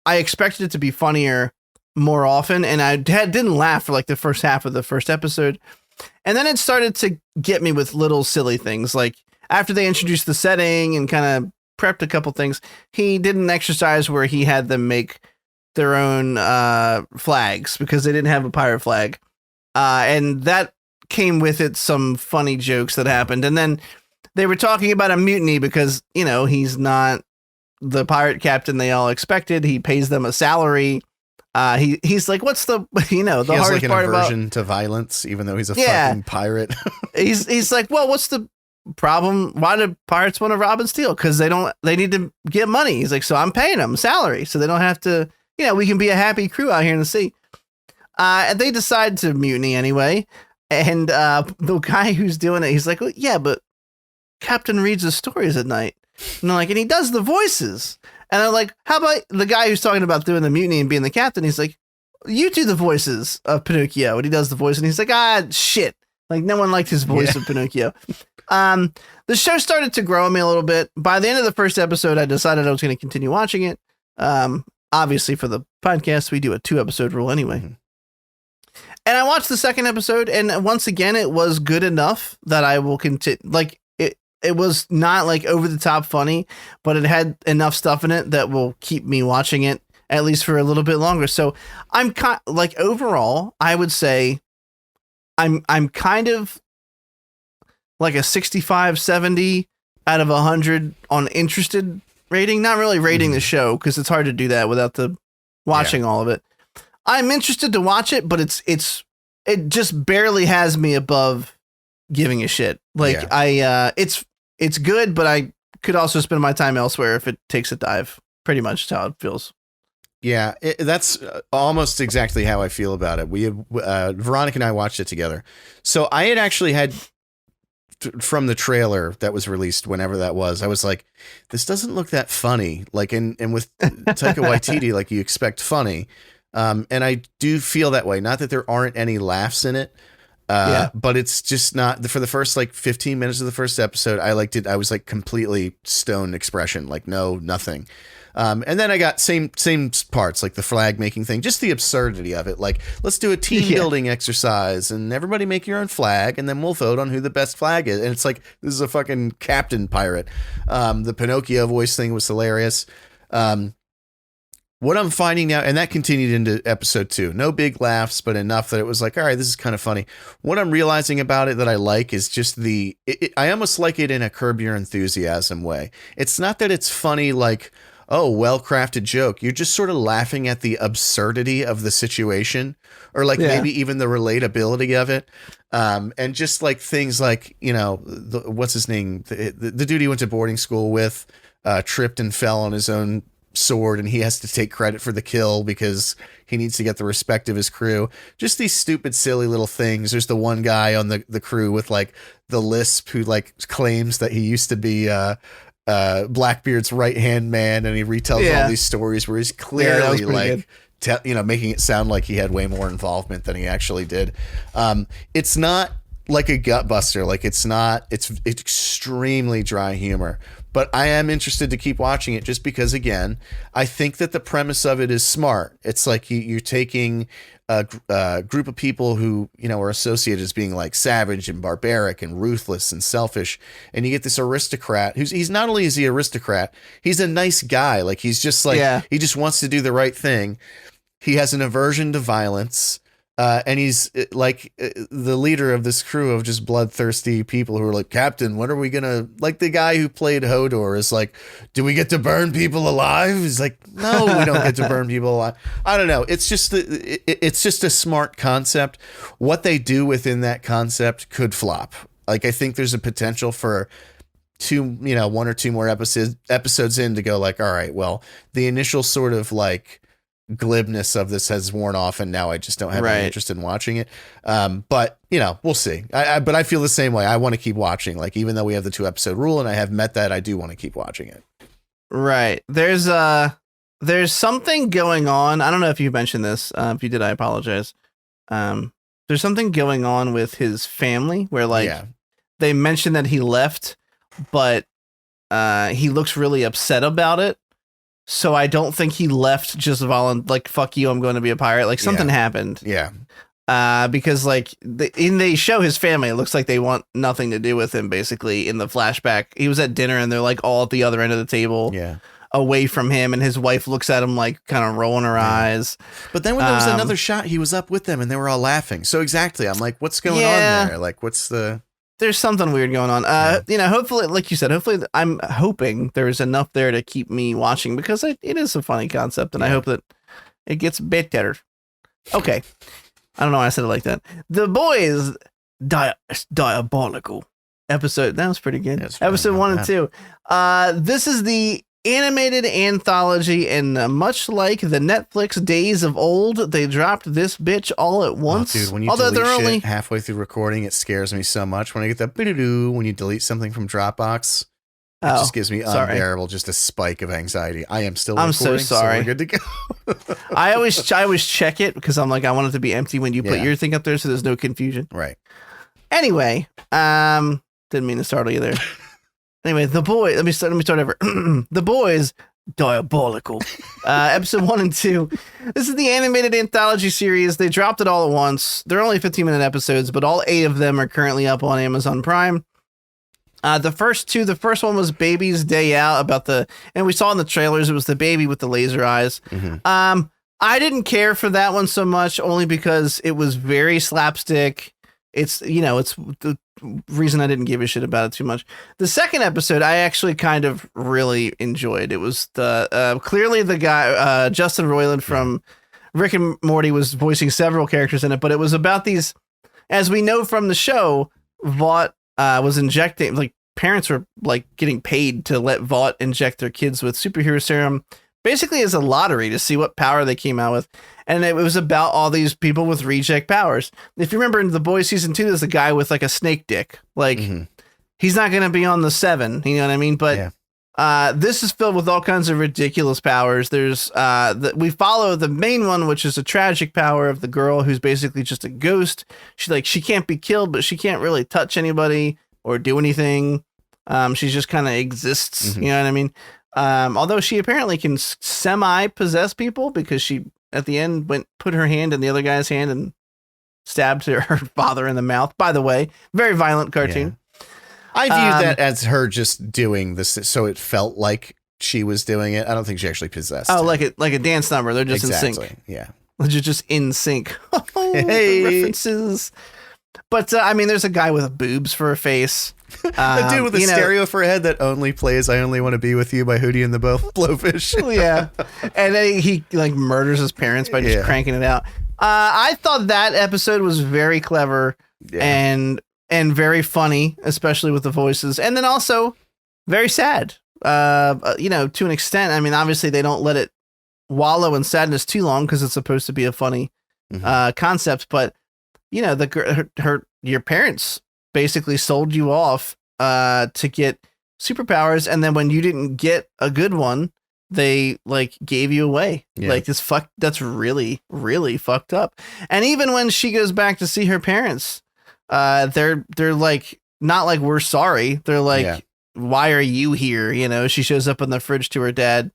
I expected it to be funnier more often, and I didn't laugh for like the first half of the first episode, and then it started to get me with little silly things, like after they introduced the setting and kind of prepped a couple things, he did an exercise where he had them make their own flags because they didn't have a pirate flag, and that came with it some funny jokes that happened, and then they were talking about a mutiny because he's not the pirate captain they all expected. He pays them a salary. He's like, what's the the hardest like an part aversion to violence, even though he's a fucking pirate. he's like, well, what's the problem? Why do pirates want to rob and steal? Because they need to get money. He's like, so I'm paying them salary so they don't have to. We can be a happy crew out here in the sea. And they decide to mutiny anyway. And the guy who's doing it, he's like, well, yeah, but Captain reads the stories at night. And I'm like, and he does the voices. And I'm like, how about the guy who's talking about doing the mutiny and being the captain? He's like, you do the voices of Pinocchio. And he does the voice. And he's like, shit. Like, no one liked his voice of Pinocchio. The show started to grow on me a little bit. By the end of the first episode, I decided I was going to continue watching it. Obviously, for the podcast, we do a 2-episode rule anyway. Mm-hmm. And I watched the second episode, and once again, it was good enough that I will continue. Like, it was not like over the top funny, but it had enough stuff in it that will keep me watching it at least for a little bit longer. So I'm like, overall, I would say I'm kind of like a 65, 70 out of 100 on interested rating. Not really rating the show, because it's hard to do that without the watching all of it. I'm interested to watch it, but it just barely has me above giving a shit. Like it's good, but I could also spend my time elsewhere if it takes a dive. Pretty much how it feels. Yeah, that's almost exactly how I feel about it. We had Veronica and I watched it together. So I had actually had from the trailer that was released, whenever that was, I was like, this doesn't look that funny. Like, and with Taika Waititi, like, you expect funny. And I do feel that way. Not that there aren't any laughs in it. But it's just not for the first like 15 minutes of the first episode. I was like completely stone expression, like nothing. And then I got same parts, like the flag making thing, just the absurdity of it. Like, let's do a team building exercise and everybody make your own flag, and then we'll vote on who the best flag is. And it's like, this is a fucking captain pirate. The Pinocchio voice thing was hilarious. What I'm finding now, and that continued into episode 2, no big laughs, but enough that it was like, all right, this is kind of funny. What I'm realizing about it that I like is just I almost like it in a Curb Your Enthusiasm way. It's not that it's funny, like, oh, well-crafted joke. You're just sort of laughing at the absurdity of the situation, or like maybe even the relatability of it. And just like things like, what's his name? The dude he went to boarding school with tripped and fell on his own sword, and he has to take credit for the kill because he needs to get the respect of his crew. Just these stupid, silly little things. There's the one guy on the crew with like the lisp who like claims that he used to be Blackbeard's right-hand man, and he retells all these stories where he's clearly like making it sound like he had way more involvement than he actually did. It's not like a gut buster. Like, it's extremely dry humor. But I am interested to keep watching it just because, again, I think that the premise of it is smart. It's like you're taking a group of people who, are associated as being like savage and barbaric and ruthless and selfish. And you get this aristocrat he's not only is he aristocrat, he's a nice guy. Like, he's just like, he just wants to do the right thing. He has an aversion to violence. And he's like the leader of this crew of just bloodthirsty people who are like, Captain, when are we gonna, like, the guy who played Hodor is like, do we get to burn people alive? He's like, no, we don't get to burn people alive. I don't know. It's just a smart concept. What they do within that concept could flop. Like, I think there's a potential for one or two more episodes in to go like, all right, well, the initial sort of like glibness of this has worn off, and now I just don't have any interest in watching it. But we'll see. But I feel the same way. I want to keep watching. Like, even though we have the 2-episode rule and I have met that, I do want to keep watching it. Right. There's something going on. I don't know if you mentioned this. If you did, I apologize. There's something going on with his family where they mentioned that he left, but he looks really upset about it. So I don't think he left just like, fuck you, I'm going to be a pirate. Like, something happened. Yeah. Because like they show his family, it looks like they want nothing to do with him. Basically, in the flashback, he was at dinner and they're like all at the other end of the table, away from him, and his wife looks at him like kind of rolling her eyes. But then when there was another shot, he was up with them and they were all laughing. So exactly, I'm like, what's going on there? Like, what's the? There's something weird going on. Hopefully, like you said, I'm hoping there's enough there to keep me watching, because it is a funny concept, and I hope that it gets better. Okay. I don't know why I said it like that. The Boys, Diabolical episode. That was pretty good. Episode 1 and 2. This is the animated anthology, and much like the Netflix days of old, they dropped this bitch all at once. Oh, dude, when you delete shit halfway through recording, it scares me so much. When I get that when you delete something from Dropbox, it just gives me unbearable, just a spike of anxiety. I am still recording, so sorry. So we're good to go. I always check it, because I'm like, I want it to be empty when you put your thing up there, so there's no confusion. Right. Anyway, didn't mean to startle you there. Anyway, The Boys. Let me start over. The Boys, Diabolical. Episode 1 and 2. This is the animated anthology series. They dropped it all at once. They're only 15-minute episodes, but all 8 of them are currently up on Amazon Prime. The first one was Baby's Day Out, and we saw in the trailers, it was the baby with the laser eyes. Mm-hmm. I didn't care for that one so much, only because it was very slapstick. It's the reason I didn't give a shit about it too much. The second episode, I actually kind of really enjoyed. It was clearly the guy, Justin Roiland from Rick and Morty, was voicing several characters in it, but it was about these, as we know from the show, Vought was injecting, like, parents were like getting paid to let Vought inject their kids with superhero serum, basically as a lottery to see what power they came out with. And it was about all these people with reject powers. If you remember in The Boys season 2, there's a guy with like a snake dick. Like, he's not going to be on the 7, you know what I mean? But this is filled with all kinds of ridiculous powers. There's we follow the main one, which is a tragic power of the girl who's basically just a ghost. She can't be killed, but she can't really touch anybody or do anything. She just kind of exists. You know what I mean? Although she apparently can semi-possess people, because she, at the end, put her hand in the other guy's hand and stabbed her father in the mouth. By the way, very violent cartoon. Yeah. I viewed that as her just doing this, so it felt like she was doing it. I don't think she actually possessed him. like a dance number. They're just in sync. Yeah. They're just in sync. Hey. References. But, there's a guy with boobs for a face. A dude with a stereo for a head that only plays I Only Want to Be With You by Hootie and the Blowfish. Yeah. And then he like murders his parents by just cranking it out. I thought that episode was very clever and very funny, especially with the voices. And then also very sad, to an extent. Obviously they don't let it wallow in sadness too long, because it's supposed to be a funny concept. But, your parents basically sold you off to get superpowers, and then when you didn't get a good one, they like gave you away. Like, that's really, really fucked up. And even when she goes back to see her parents, they're like, not like, we're sorry. They're like, why are you here? She shows up in the fridge to her dad,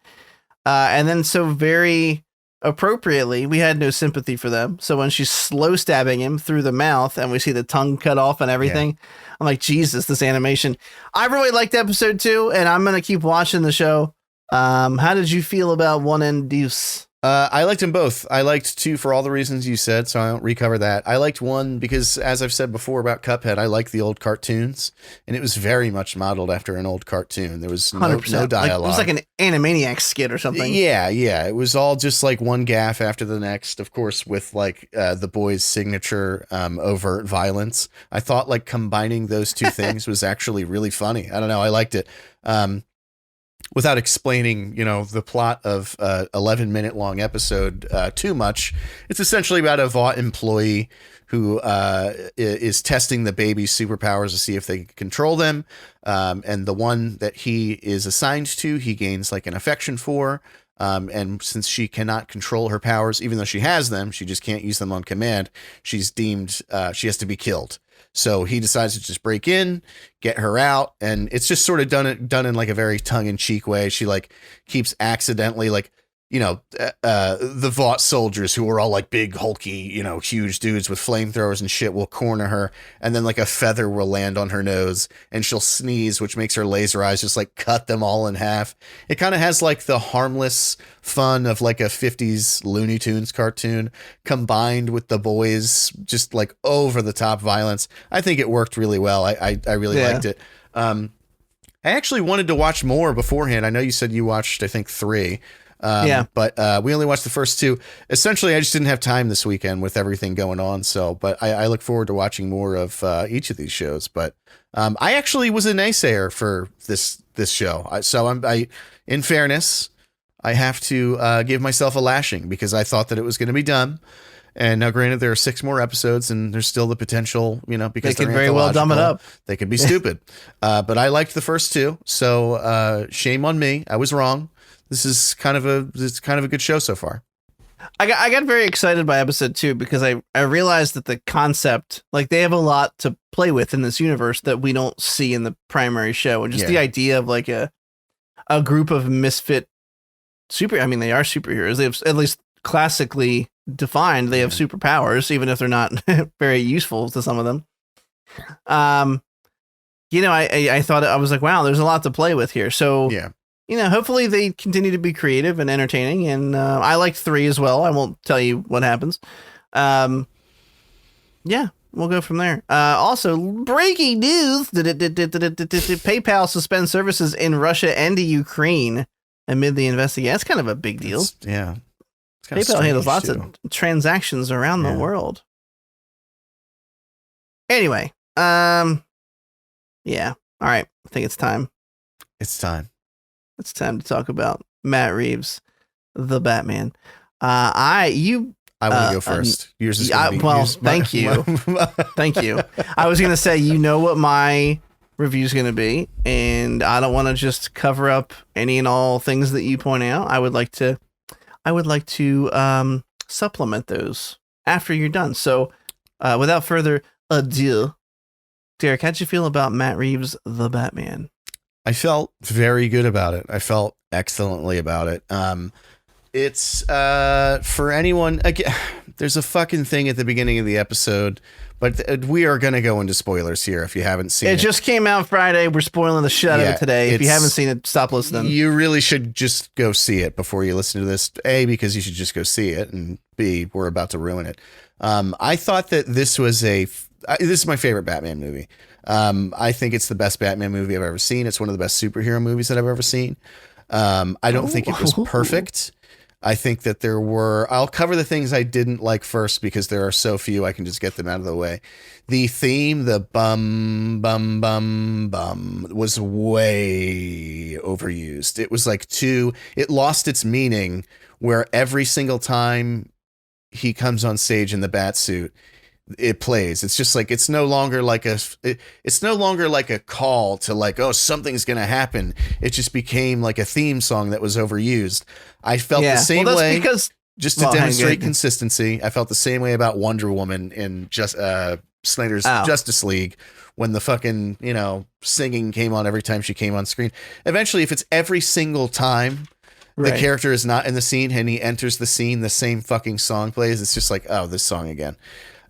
and then so very appropriately, we had no sympathy for them. So when she's slow stabbing him through the mouth and we see the tongue cut off and everything, I'm like, Jesus, this animation. I really liked episode 2, and I'm going to keep watching the show. How did you feel about One End Deuce? I liked them both. I liked 2 for all the reasons you said, so I don't recover that. I liked 1 because, as I've said before about Cuphead, I like the old cartoons, and it was very much modeled after an old cartoon. There was no 100%. dialogue. It was like an Animaniacs skit or something. Yeah. It was all just like one gaff after the next, of course, with like the boys' signature overt violence. I thought like combining those 2 things was actually really funny. I don't know. I liked it. Without explaining, the plot of 11-minute long episode too much, it's essentially about a Vought employee who is testing the baby's superpowers to see if they can control them. And the one that he is assigned to, he gains like an affection for. And since she cannot control her powers, even though she has them, she just can't use them on command. She's deemed she has to be killed. So he decides to just break in, get her out, and it's just sort of done in like a very tongue-in-cheek way. She like keeps accidentally like, the Vought soldiers who are all like big, hulky, huge dudes with flamethrowers and shit will corner her, and then like a feather will land on her nose and she'll sneeze, which makes her laser eyes just like cut them all in half. It kind of has like the harmless fun of like a 50s Looney Tunes cartoon combined with the boys just like over the top violence. I think it worked really well. I really liked it. I actually wanted to watch more beforehand. I know you said you watched, I think, 3. But we only watched the first 2. Essentially, I just didn't have time this weekend with everything going on. So, but I look forward to watching more of each of these shows. But I actually was a naysayer for this show. In fairness, I have to give myself a lashing because I thought that it was going to be dumb. And now, granted, there are 6 more episodes, and there's still the potential, because they could very well dumb it up. They could be stupid. But I liked the first 2, so shame on me. I was wrong. This is kind of a good show so far. I got very excited by episode 2 because I realized that the concept, like they have a lot to play with in this universe that we don't see in the primary show. And just the idea of like a group of misfit they are superheroes. They have, at least classically defined, they have superpowers, even if they're not very useful to some of them. I thought, I was like, wow, there's a lot to play with here. So hopefully they continue to be creative and entertaining. And I liked 3 as well. I won't tell you what happens. We'll go from there. Also, breaking news: PayPal suspends services in Russia and Ukraine amid the investigation. That's kind of a big deal. PayPal handles lots of transactions around the world. Anyway, all right. I think it's time. It's time. It's time to talk about Matt Reeves, the Batman. I want to go first. Yours is thank you. Thank you. I was going to say, what my review is going to be, and I don't want to just cover up any and all things that you point out. I would like to supplement those after you're done. So, without further ado, Derek, how'd you feel about Matt Reeves, the Batman? I felt very good about it. I felt excellently about it. It's for anyone. Again, there's a fucking thing at the beginning of the episode, but we are going to go into spoilers here if you haven't seen it. It just came out Friday. We're spoiling the shit out of it today. If you haven't seen it, stop listening. You really should just go see it before you listen to this. A, because you should just go see it, and B, we're about to ruin it. I thought that this is my favorite Batman movie. I think it's the best Batman movie I've ever seen. It's one of the best superhero movies that I've ever seen. I don't think it was perfect. I think that I'll cover the things I didn't like first because there are so few, I can just get them out of the way. The theme, the bum, bum, bum, bum, was way overused. It was like it lost its meaning where every single time he comes on stage in the bat suit, it plays. It's just like, it's no longer like a call to like, oh, something's going to happen. It just became like a theme song that was overused. I felt the same way because just to demonstrate consistency. I felt the same way about Wonder Woman in Snyder's Justice League when the fucking, singing came on every time she came on screen. Eventually, if it's every single time the character is not in the scene and he enters the scene, the same fucking song plays, it's just like, oh, this song again.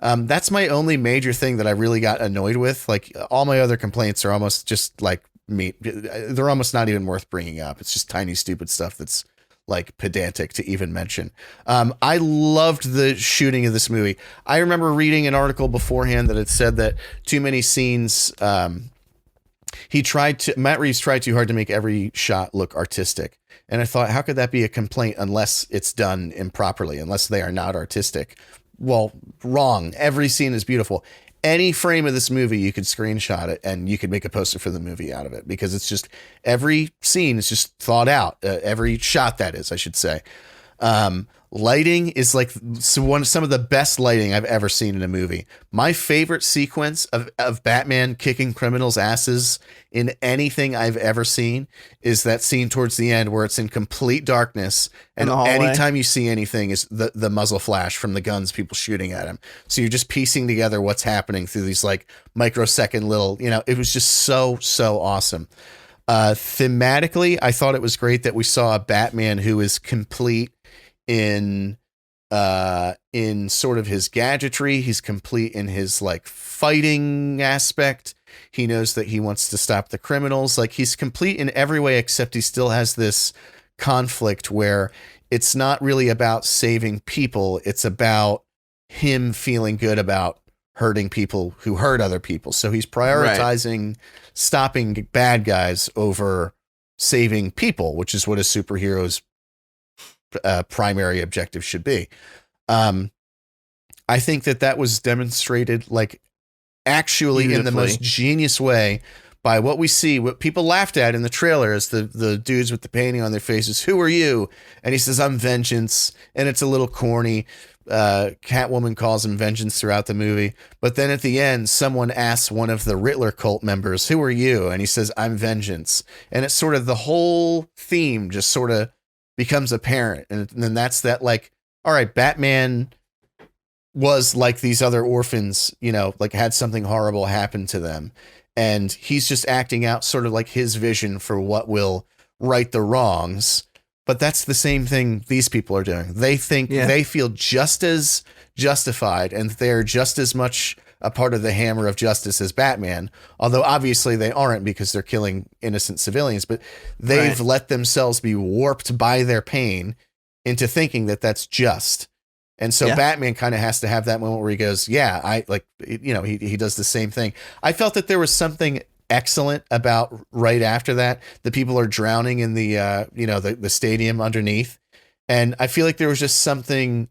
That's my only major thing that I really got annoyed with. Like all my other complaints are almost just like me. They're almost not even worth bringing up. It's just tiny, stupid stuff that's like pedantic to even mention. I loved the shooting of this movie. I remember reading an article beforehand that had said that too many scenes, Matt Reeves tried too hard to make every shot look artistic. And I thought, how could that be a complaint unless it's done improperly, unless they are not artistic? Well, wrong. Every scene is beautiful. Any frame of this movie, you could screenshot it and you could make a poster for the movie out of it, because it's just, every scene is just thought out. Every shot, that is, I should say. Lighting is like some of the best lighting I've ever seen in a movie. My favorite sequence of Batman kicking criminals' asses in anything I've ever seen is that scene towards the end where it's in complete darkness, and anytime you see anything is the muzzle flash from the guns, people shooting at him. So you're just piecing together what's happening through these like microsecond little, it was just so awesome. Thematically, I thought it was great that we saw a Batman who is complete in sort of his gadgetry. He's complete in his like fighting aspect. He knows that he wants to stop the criminals. Like, he's complete in every way, except he still has this conflict where it's not really about saving people. It's about him feeling good about hurting people who hurt other people. So he's prioritizing stopping bad guys over saving people, which is what a superhero's primary objective should be. I think that was demonstrated like actually in the most genius way by what we see, what people laughed at in the trailer is the dudes with the painting on their faces. Who are you? And he says, I'm Vengeance. And it's a little corny. Catwoman calls him Vengeance throughout the movie. But then at the end, someone asks one of the Riddler cult members, who are you? And he says, I'm Vengeance. And it's sort of the whole theme just sort of becomes apparent. And then that's that, like, all right, Batman was like these other orphans, like had something horrible happen to them. And he's just acting out sort of like his vision for what will right the wrongs. But that's the same thing these people are doing. They think they feel just as justified and they're just as much a part of the hammer of justice as Batman. Although obviously they aren't, because they're killing innocent civilians, but they've let themselves be warped by their pain into thinking that that's just. And so Batman kind of has to have that moment where he goes, he does the same thing. I felt that there was something excellent about right after that. The people are drowning in the the stadium underneath. And I feel like there was just something.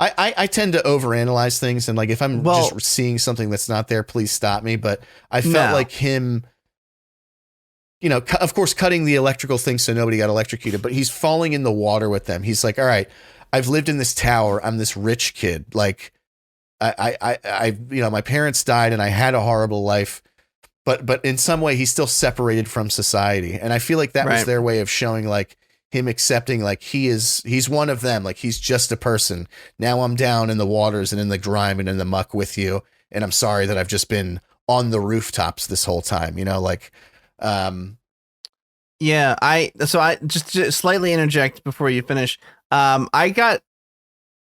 I tend to overanalyze things, and like if I'm just seeing something that's not there, please stop me. But I felt like him, of course, cutting the electrical thing so nobody got electrocuted, but he's falling in the water with them. He's like, all right, I've lived in this tower. I'm this rich kid. Like I my parents died and I had a horrible life, but in some way he's still separated from society. And I feel like that was their way of showing like him accepting, like he's one of them. Like he's just a person. Now I'm down in the waters and in the grime and in the muck with you. And I'm sorry that I've just been on the rooftops this whole time, I just slightly interject before you finish. I got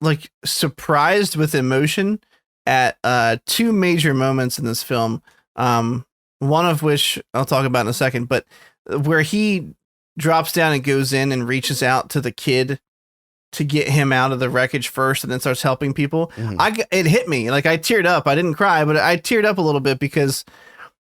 like surprised with emotion at two major moments in this film. One of which I'll talk about in a second, but where he drops down and goes in and reaches out to the kid to get him out of the wreckage first and then starts helping people. Mm-hmm. It hit me. Like I teared up. I didn't cry, but I teared up a little bit because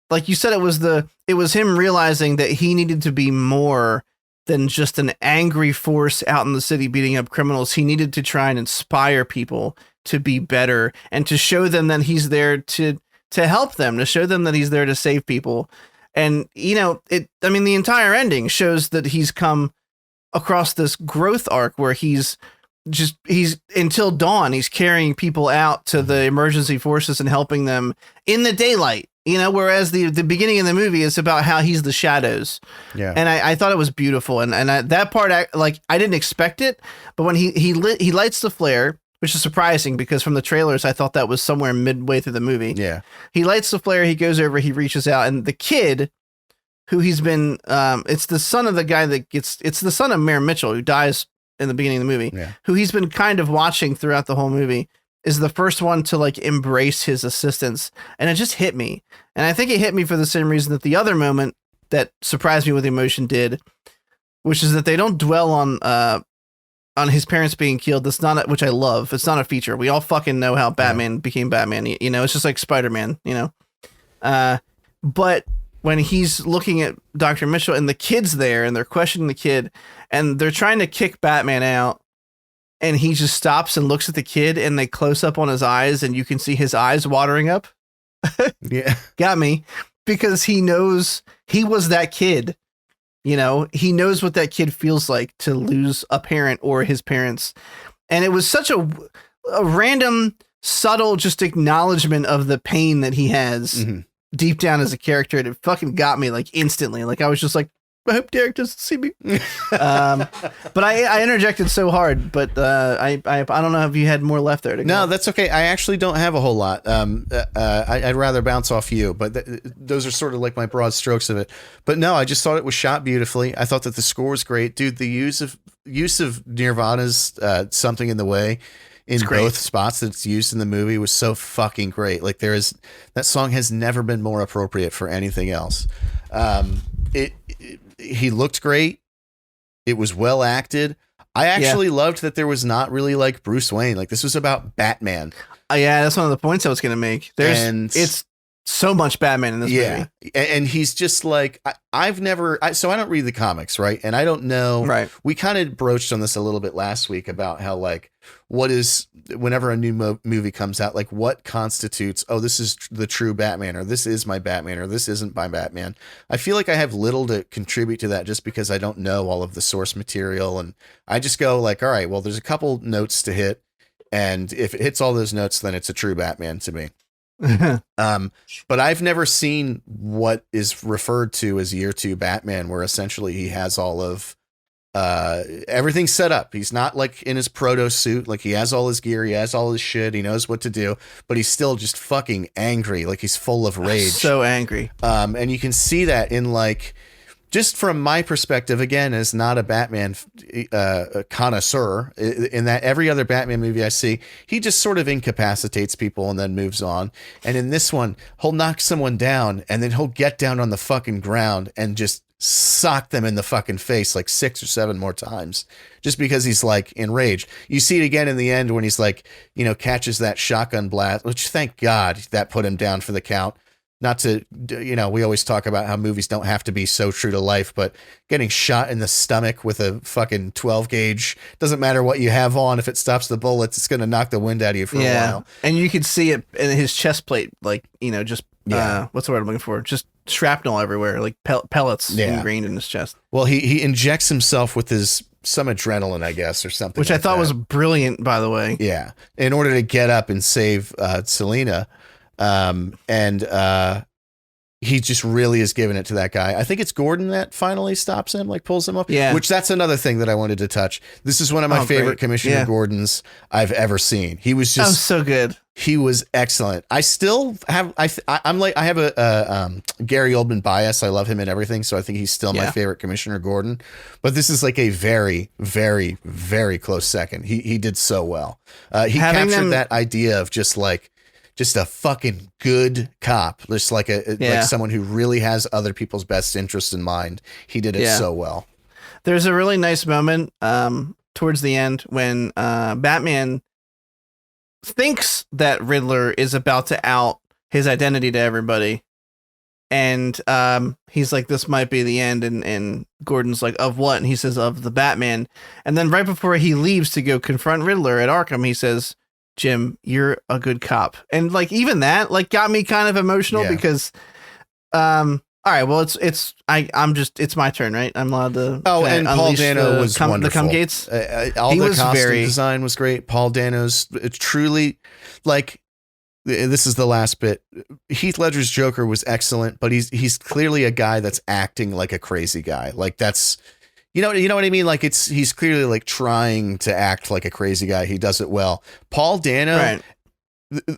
like you said, it was him realizing that he needed to be more than just an angry force out in the city beating up criminals. He needed to try and inspire people to be better and to show them that he's there to help them, to show them that he's there to save people. And, the entire ending shows that he's come across this growth arc where he's until dawn, he's carrying people out to the emergency forces and helping them in the daylight, whereas the beginning of the movie is about how he's the shadows. Yeah. And I thought it was beautiful. And that part, I didn't expect it, but when he lights the flare, which is surprising because from the trailers, I thought that was somewhere midway through the movie. Yeah. He lights the flare, he goes over, he reaches out, and the kid who he's been, it's the son of the guy it's the son of Mayor Mitchell who dies in the beginning of the movie, who he's been kind of watching throughout the whole movie, is the first one to like embrace his assistance. And it just hit me. And I think it hit me for the same reason that the other moment that surprised me with emotion did, which is that they don't dwell on on his parents being killed. That's not which I love. It's not a feature. We all fucking know how Batman became Batman. You know, it's just like Spider-Man. You know, but when he's looking at Dr. Mitchell and the kid's there and they're questioning the kid and they're trying to kick Batman out. And he just stops and looks at the kid and they close up on his eyes and you can see his eyes watering up. Yeah. Got me. Because he knows he was that kid. You know, he knows what that kid feels like to lose a parent or his parents. And it was such a random, subtle, just acknowledgement of the pain that he has deep down as a character. And it fucking got me like instantly. Like I was just like, I hope Derek doesn't see me. But I interjected so hard, but I don't know if you had more left there. No, that's okay. I actually don't have a whole lot. I'd rather bounce off you, but those are sort of like my broad strokes of it. But no, I just thought it was shot beautifully. I thought that the score was great. Dude, the use of Nirvana's Something in the Way in both spots that it's used in the movie was so fucking great. Like that song has never been more appropriate for anything else. He looked great. It was well acted. I actually loved that there was not really like Bruce Wayne. Like this was about Batman. Yeah, that's one of the points I was going to make. It's so much Batman in this movie. And he's just like, I don't read the comics, right? And I don't know. Right. We kind of broached on this a little bit last week about how like, whenever a new movie comes out, like what constitutes, oh, this is the true Batman, or this is my Batman, or this isn't my Batman. I feel like I have little to contribute to that just because I don't know all of the source material. And I just go like, all right, well, there's a couple notes to hit. And if it hits all those notes, then it's a true Batman to me. But I've never seen what is referred to as year 2 Batman, where essentially he has all of everything set up. He's not like in his proto suit, like he has all his gear, he has all his shit, he knows what to do, but he's still just fucking angry, like he's full of rage. So angry. And you can see that in like, just from my perspective, again, as not a Batman connoisseur, in that every other Batman movie I see, he just sort of incapacitates people and then moves on. And in this one, he'll knock someone down and then he'll get down on the fucking ground and just sock them in the fucking face like 6 or 7 more times just because he's like enraged. You see it again in the end when he's like, you know, catches that shotgun blast, which thank God that put him down for the count. Not to, you know, we always talk about how movies don't have to be so true to life, but getting shot in the stomach with a fucking 12 gauge, doesn't matter what you have on. If it stops the bullets, it's going to knock the wind out of you for a while. And you could see it in his chest plate, like, you know, just, what's the word I'm looking for? Just shrapnel everywhere, like pellets ingrained in his chest. Well, he injects himself with some adrenaline, I guess, or something. Which like I thought that. was brilliant, by the way. Yeah. In order to get up and save Selena. He just really is giving it to that guy. I think it's Gordon that finally stops him, like pulls him up. Yeah. Which that's another thing that I wanted to touch. This is one of my favorite Commissioner Gordons I've ever seen. He was just so good. He was excellent. I still have, I have a Gary Oldman bias. I love him and everything. So I think he's still my favorite Commissioner Gordon, but this is like a very, very, very close second. He did so well. He captured that idea of just a fucking good cop, just like like someone who really has other people's best interests in mind. He did it so well. There's a really nice moment towards the end when Batman thinks that Riddler is about to out his identity to everybody. And he's like, this might be the end. And Gordon's like, of what? And he says, of the Batman. And then right before he leaves to go confront Riddler at Arkham, he says, Jim, you're a good cop. And like, even that like got me kind of emotional because, all right, well, it's my turn, right? I'm allowed to. Oh, and Paul Dano was wonderful. The Cum Gates. All the costume design was great. Paul Dano's truly like, this is the last bit. Heath Ledger's Joker was excellent, but he's clearly a guy that's acting like a crazy guy. Like that's, you know what I mean? Like he's clearly like trying to act like a crazy guy. He does it well. Paul Dano,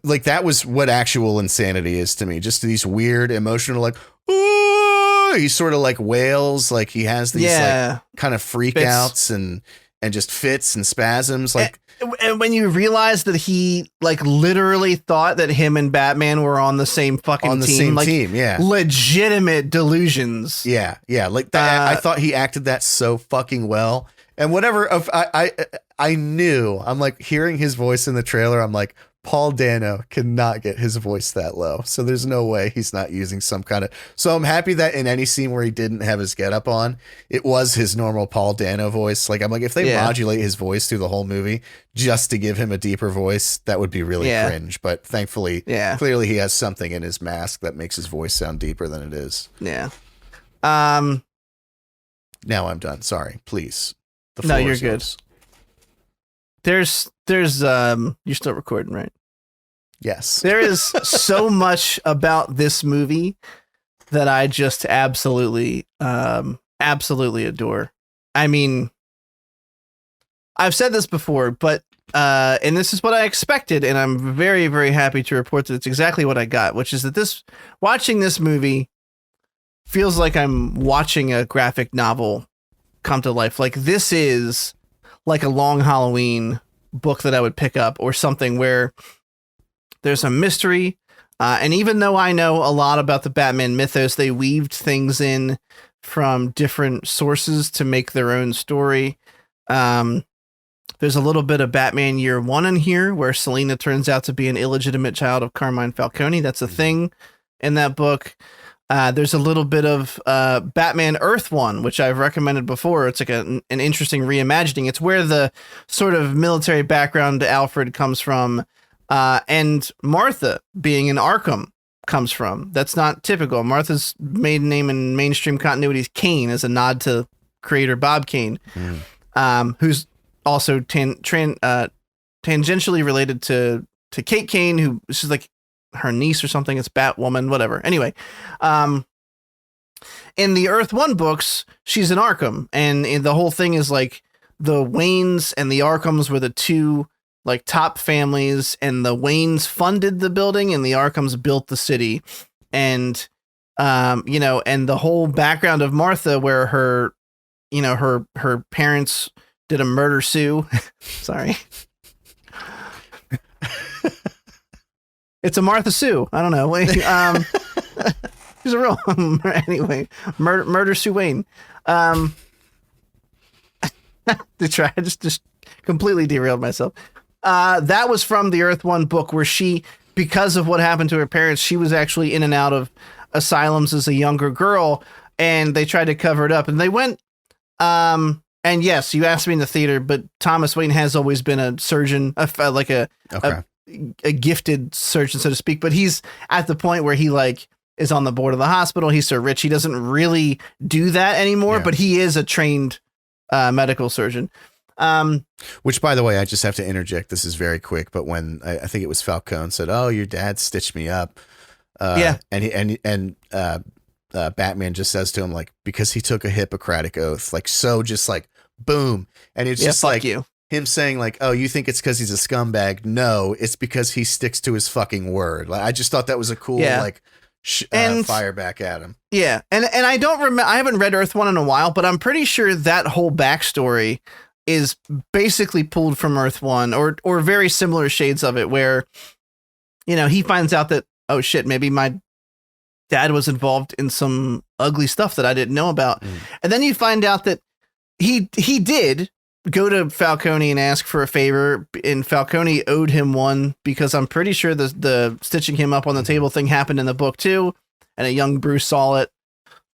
like that was what actual insanity is to me. Just these weird emotional, like, ooh, he sort of like wails, like he has these like kind of freak outs and just fits and spasms. Like, and when you realize that he like literally thought that him and Batman were on the same fucking team, legitimate delusions. Yeah. Like that. I thought he acted that so fucking well. And whatever of I knew, I'm like hearing his voice in the trailer. I'm like, Paul Dano cannot get his voice that low. So there's no way he's not using some kind of, so I'm happy that in any scene where he didn't have his getup on, it was his normal Paul Dano voice. Like, I'm like, if they modulate his voice through the whole movie just to give him a deeper voice, that would be really cringe. But thankfully, clearly he has something in his mask that makes his voice sound deeper than it is. Yeah. Now I'm done. Sorry, please. No, you're good. There's you're still recording, right? Yes. There is so much about this movie that I just absolutely adore. I mean, I've said this before, but and this is what I expected, and I'm very, very happy to report that it's exactly what I got, which is that watching this movie feels like I'm watching a graphic novel come to life. Like, this is like a Long Halloween book that I would pick up, or something where there's a mystery. And even though I know a lot about the Batman mythos, they weaved things in from different sources to make their own story. There's a little bit of Batman Year One in here, where Selina turns out to be an illegitimate child of Carmine Falcone. That's a thing in that book. There's a little bit of Batman Earth One, which I've recommended before. It's like an interesting reimagining. It's where the sort of military background Alfred comes from, and Martha being in Arkham comes from. That's not typical. Martha's maiden name in mainstream continuity is Kane, as a nod to creator Bob Kane, who's also tangentially related to Kate Kane, who is like her niece or something. It's Batwoman, whatever. Anyway, in the Earth One books, she's in Arkham, and the whole thing is like the Waynes and the Arkhams were the two like top families, and the Waynes funded the building and the Arkhams built the city. And and the whole background of Martha, where her parents did a murder sue. Sorry. It's a Martha Sue. I don't know. She's a real anyway. Murder Sue Wayne. To try, just completely derailed myself. That was from the Earth One book, where she, because of what happened to her parents, she was actually in and out of asylums as a younger girl, and they tried to cover it up. And they went. And yes, you asked me in the theater, but Thomas Wayne has always been a surgeon, a gifted surgeon, so to speak, but he's at the point where he like is on the board of the hospital. He's so rich, he doesn't really do that anymore, but he is a trained medical surgeon. Which, by the way, I just have to interject. This is very quick, but when I think it was Falcone said, "Oh, your dad stitched me up," and Batman just says to him, like, because he took a Hippocratic oath, like, so just like boom, and it's just like you. Him saying like, "Oh, you think it's because he's a scumbag?" No, it's because he sticks to his fucking word. Like, I just thought that was a cool fire back at him. Yeah, and I don't remember. I haven't read Earth One in a while, but I'm pretty sure that whole backstory is basically pulled from Earth One, or very similar shades of it, where he finds out that, oh shit, maybe my dad was involved in some ugly stuff that I didn't know about, and then you find out that he did go to Falcone and ask for a favor, and Falcone owed him one, because I'm pretty sure the stitching him up on the table thing happened in the book too, and a young Bruce saw it.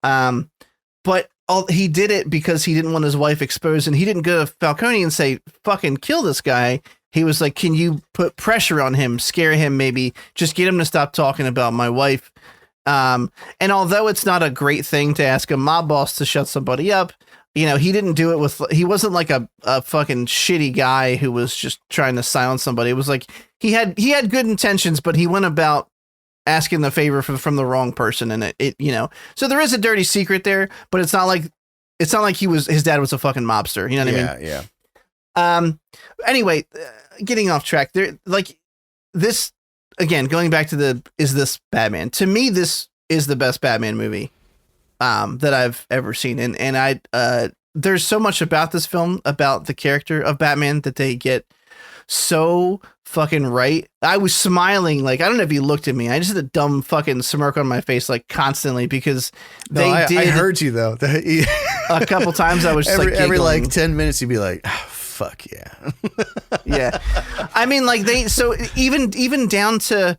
But he did it because he didn't want his wife exposed, and he didn't go to Falcone and say, fucking kill this guy. He was like, can you put pressure on him, scare him, maybe just get him to stop talking about my wife. And although it's not a great thing to ask a mob boss to shut somebody up, he didn't do it he wasn't like a fucking shitty guy who was just trying to silence somebody. It was like he had good intentions, but he went about asking the favor from the wrong person. And it so there is a dirty secret there, but it's not like his dad was a fucking mobster. You know what I mean? Yeah. Anyway, getting off track there, like this again, going back to is this Batman? To me, this is the best Batman movie that I've ever seen. And I there's so much about this film, about the character of Batman, that they get so fucking right. I was smiling, like, I don't know if you looked at me. I just had a dumb fucking smirk on my face, like, constantly, because I heard you though. a couple times I was just every giggling. like 10 minutes you'd be like, oh, fuck yeah. Yeah. I mean, like so even down to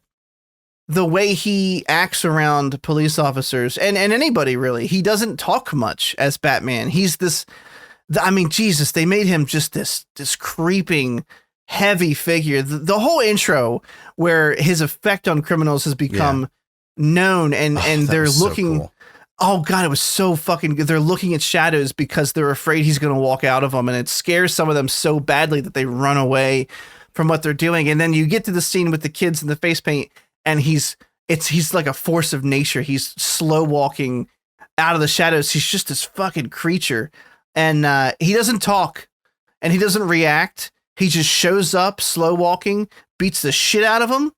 the way he acts around police officers and anybody really, he doesn't talk much as Batman. He's this, I mean, Jesus, they made him just this creeping, heavy figure. The whole intro where his effect on criminals has become known and they're looking. So cool. Oh God, it was so fucking good. They're looking at shadows because they're afraid he's going to walk out of them. And it scares some of them so badly that they run away from what they're doing. And then you get to the scene with the kids in the face paint and he's like a force of nature. He's slow walking out of the shadows. He's just this fucking creature. And he doesn't talk and he doesn't react. He just shows up slow walking, beats the shit out of him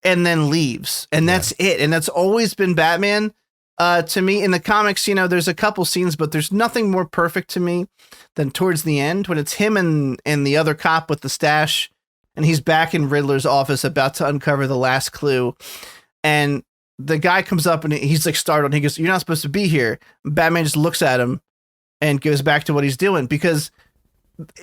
and then leaves. And that's it. And that's always been Batman. To me in the comics, you know, there's a couple scenes, but there's nothing more perfect to me than towards the end when it's him and the other cop with the stash and he's back in Riddler's office about to uncover the last clue. And the guy comes up and he's like startled. And he goes, "You're not supposed to be here." Batman just looks at him and goes back to what he's doing because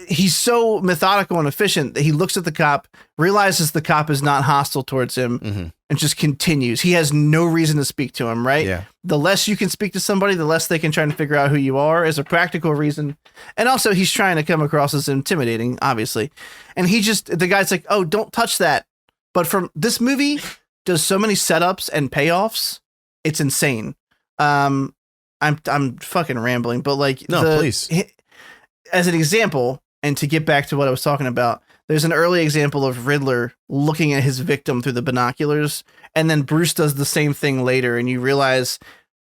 he's so methodical and efficient that he looks at the cop, realizes the cop is not hostile towards him and just continues. He has no reason to speak to him, right? Yeah. The less you can speak to somebody, the less they can try to figure out who you are as a practical reason. And also he's trying to come across as intimidating, obviously. And the guy's like, "Oh, don't touch that." But from this movie does so many setups and payoffs. It's insane. I'm fucking rambling, but like, please. As an example, and to get back to what I was talking about, there's an early example of Riddler looking at his victim through the binoculars, and then Bruce does the same thing later, and you realize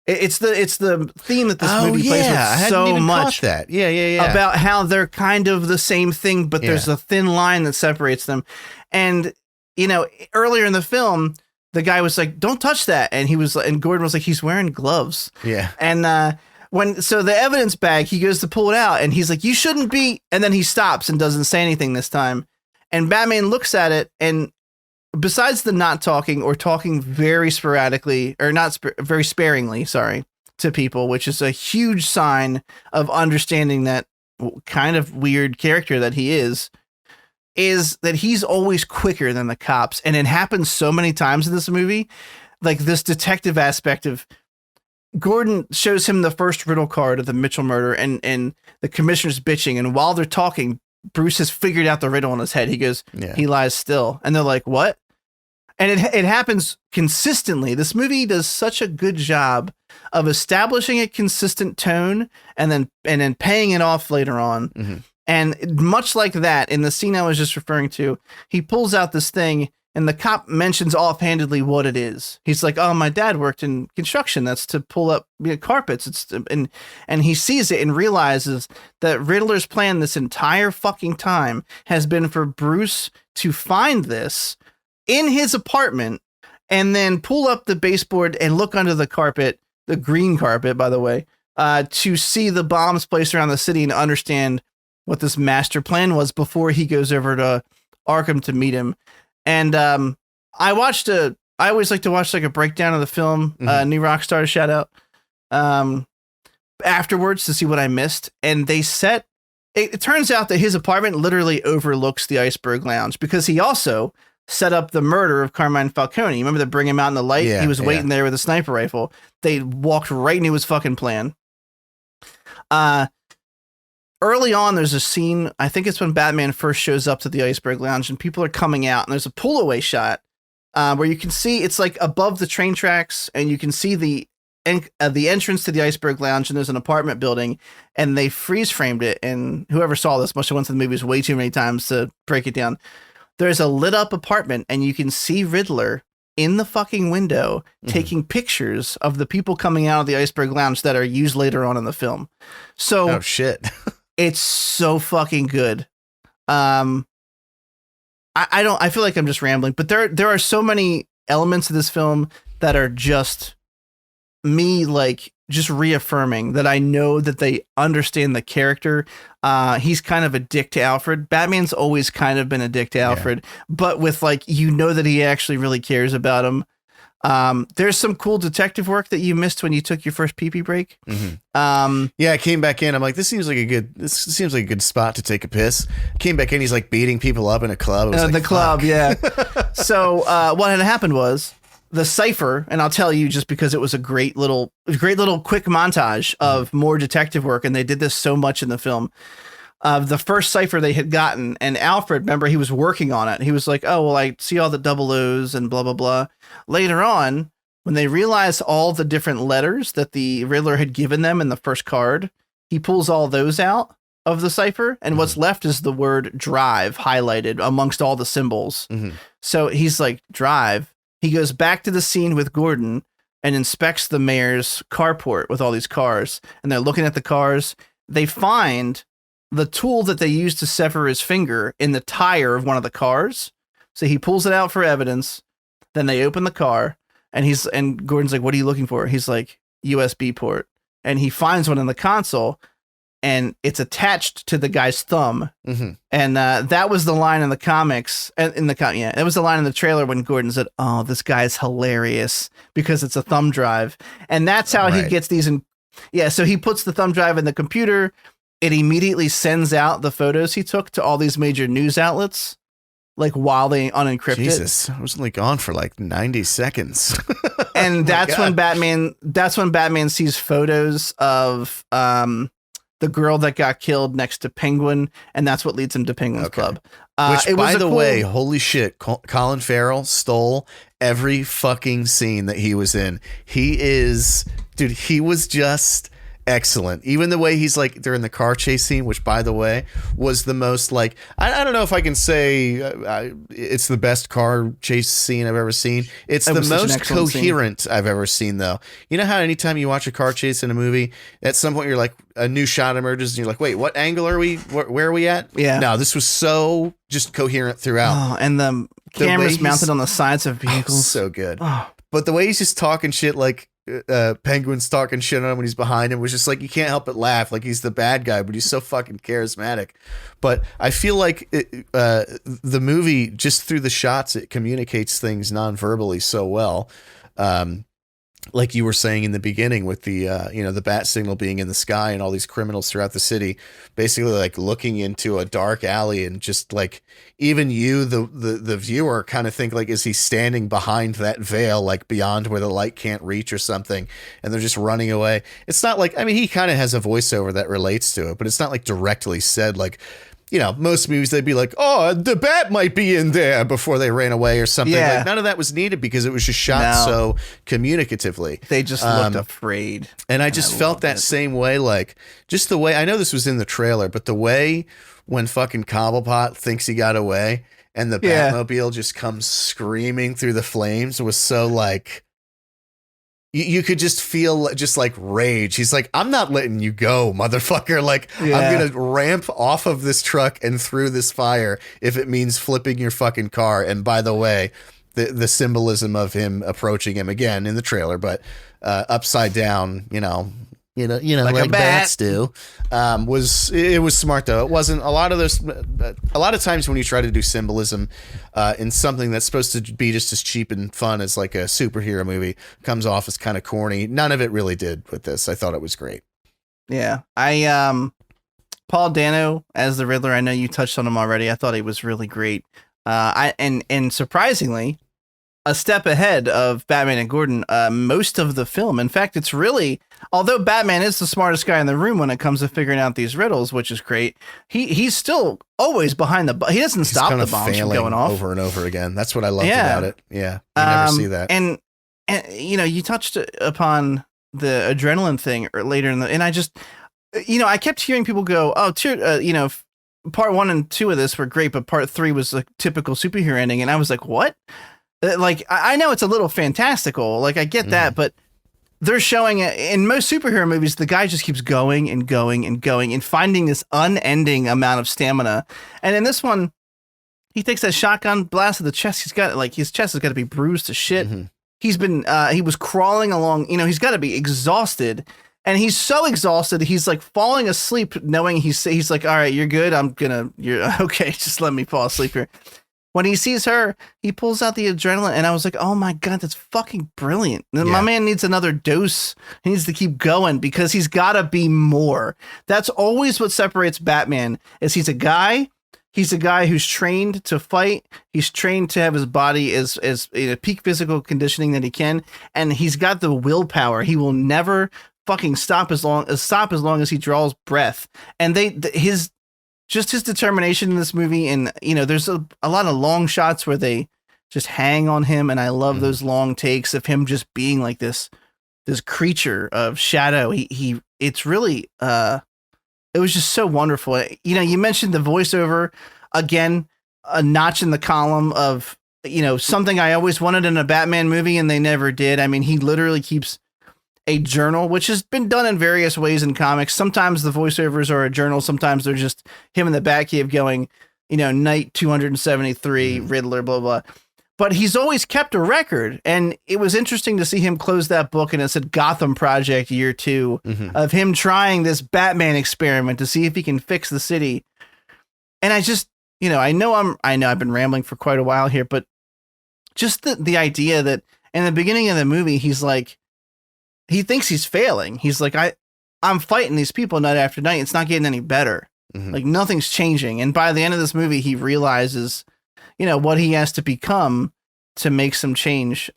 it's the theme that this movie plays with so much. That. Yeah. About how they're kind of the same thing, but there's a thin line that separates them. And you know, earlier in the film, the guy was like, "Don't touch that," and Gordon was like, "He's wearing gloves." Yeah, and so the evidence bag, he goes to pull it out and he's like, "You shouldn't be." And then he stops and doesn't say anything this time. And Batman looks at it. And besides the not talking or talking very sporadically or very sparingly, to people, which is a huge sign of understanding that kind of weird character that he is that he's always quicker than the cops. And it happens so many times in this movie, like this detective aspect of Gordon shows him the first riddle card of the Mitchell murder and the commissioner's bitching. And while they're talking, Bruce has figured out the riddle in his head. He goes, "He lies still." And they're like, "What?" And it happens consistently. This movie does such a good job of establishing a consistent tone and then paying it off later on. Mm-hmm. And much like that, in the scene I was just referring to, he pulls out this thing and the cop mentions offhandedly what it is. He's like, "Oh, my dad worked in construction. That's to pull up carpets." And he sees it and realizes that Riddler's plan this entire fucking time has been for Bruce to find this in his apartment and then pull up the baseboard and look under the carpet, the green carpet, by the way, to see the bombs placed around the city and understand what this master plan was before he goes over to Arkham to meet him. And I always like to watch like a breakdown of the film, New Rockstar shout out, afterwards to see what I missed. And they it turns out that his apartment literally overlooks the Iceberg Lounge because he also set up the murder of Carmine Falcone. Remember to bring him out in the light? Yeah, he was waiting there with a sniper rifle. They walked right into his fucking plan. Early on, there's a scene, I think it's when Batman first shows up to the Iceberg Lounge and people are coming out and there's a pull away shot where you can see it's like above the train tracks and you can see the entrance to the Iceberg Lounge and there's an apartment building and they freeze framed it. And whoever saw this must have went to the movies way too many times to break it down. There's a lit up apartment and you can see Riddler in the fucking window taking pictures of the people coming out of the Iceberg Lounge that are used later on in the film. So, oh shit. It's so fucking good. I feel like I'm just rambling, but there are so many elements of this film that are just me like just reaffirming that I know that they understand the character. He's kind of a dick to Alfred. Batman's always kind of been a dick to Alfred, but with like, you know, that he actually really cares about him. There's some cool detective work that you missed when you took your first pee-pee break. Yeah, I came back in. I'm like, this seems like a good spot to take a piss. Came back in. He's like beating people up in a club. I was like, The club, fuck. yeah. So what had happened was the cipher, and I'll tell you just because it was a great little quick montage of more detective work, and they did this so much in the film. The first cipher they had gotten, and Alfred, remember, he was working on it. He was like, oh, well, I see all the double O's and blah, blah, blah. Later on, when they realized all the different letters that the Riddler had given them in the first card, he pulls all those out of the cipher, and what's left is the word drive highlighted amongst all the symbols. So he's like, drive. He goes back to the scene with Gordon and inspects the mayor's carport with all these cars, and they're looking at the cars. They find the tool that they used to sever his finger in the tire of one of the cars. So he pulls it out for evidence. Then they open the car, and Gordon's like, what are you looking for? He's like, USB port. And he finds one in the console, and it's attached to the guy's thumb. And that was the line in the comics. It was the line in the trailer when Gordon said, oh, this guy's hilarious because it's a thumb drive. And that's how he gets these. So he puts the thumb drive in the computer. It immediately sends out the photos he took to all these major news outlets, like while they unencrypt it. Jesus, I was only gone for like 90 seconds. And that's when Batman sees photos of the girl that got killed next to Penguin, and that's what leads him to Penguin's Club. Which, by the way, holy shit, Colin Farrell stole every fucking scene that he was in. He was just excellent. Even the way he's like during the car chase scene, which by the way was the most like, I don't know if I can say it's the best car chase scene I've ever seen. It's the most coherent I've ever seen, though. You know how anytime you watch a car chase in a movie, at some point you're like, a new shot emerges and you're like, wait, what angle are we? Where are we at? Yeah. No, this was so just coherent throughout. Oh, and the cameras mounted on the sides of vehicles. So good. Oh. But the way he's just talking shit, like Penguin's talking shit on him when he's behind him, was just like, you can't help but laugh. Like, he's the bad guy, but he's so fucking charismatic. But I feel like the movie, just through the shots, it communicates things non-verbally so well. Like you were saying in the beginning with the the bat signal being in the sky and all these criminals throughout the city, basically like looking into a dark alley, and just like even you, the viewer, kind of think like, is he standing behind that veil, like beyond where the light can't reach or something, and they're just running away. It's not like, I mean, he kind of has a voiceover that relates to it, but it's not like directly said. Like, you know, most movies, they'd be like, oh, the bat might be in there before they ran away or something. Yeah. Like, none of that was needed because it was just shot so communicatively. They just looked afraid. And I just felt that same way, like, just the way, I know this was in the trailer, but the way when fucking Cobblepot thinks he got away and the Batmobile just comes screaming through the flames was so like, you could just feel just like rage. He's like, I'm not letting you go, motherfucker. Like, I'm going to ramp off of this truck and through this fire if it means flipping your fucking car. And by the way, the symbolism of him approaching him again in the trailer, but upside down, you know, like bats do, was smart though. It wasn't a lot of times when you try to do symbolism in something that's supposed to be just as cheap and fun as like a superhero movie, comes off as kind of corny. None of it really did with this. I thought it was great. Yeah. Paul Dano as the Riddler, I know you touched on him already. I thought he was really great. And surprisingly, a step ahead of Batman and Gordon most of the film. In fact, it's really, although Batman is the smartest guy in the room when it comes to figuring out these riddles, which is great, he's still always behind he doesn't stop the bombs from going off over and over again. That's what I loved about it. Yeah, you never see that. And you know, you touched upon the adrenaline thing later and I just, you know, I kept hearing people go, oh, part 1 and 2 of this were great, but part 3 was a typical superhero ending, and I was like, what? Like, I know it's a little fantastical, like I get that, but they're showing it in most superhero movies. The guy just keeps going and going and going and finding this unending amount of stamina. And in this one, he takes that shotgun blast to the chest. He's got like his chest has got to be bruised to shit. He's been he was crawling along. You know, he's got to be exhausted. And he's so exhausted, he's like falling asleep, knowing he's like, all right, you're good. You're okay. Just let me fall asleep here. when he sees her, he pulls out the adrenaline, and I was like, oh my God, that's fucking brilliant. My Yeah. man needs another dose. He needs to keep going because he's got to be more. That's always what separates Batman is he's a guy who's trained to fight. He's trained to have his body as in a peak physical conditioning that he can, and he's got the willpower. He will never fucking stop as long as he draws breath. And his determination in this movie, and there's a lot of long shots where they just hang on him, and I love those long takes of him just being like this creature of shadow. It's really it was just so wonderful. You mentioned the voiceover again, a notch in the column of something I always wanted in a Batman movie and they never did. I mean, he literally keeps a journal, which has been done in various ways in comics. Sometimes the voiceovers are a journal. Sometimes they're just him in the Batcave going, night 273, Riddler, blah, blah. But he's always kept a record. And it was interesting to see him close that book. And it said Gotham Project Year 2 of him trying this Batman experiment to see if he can fix the city. And I just, I know I've been rambling for quite a while here, but just the idea that in the beginning of the movie, he's like, he thinks he's failing. He's like, I'm fighting these people night after night. It's not getting any better. Like nothing's changing. And by the end of this movie, he realizes, what he has to become to make some change.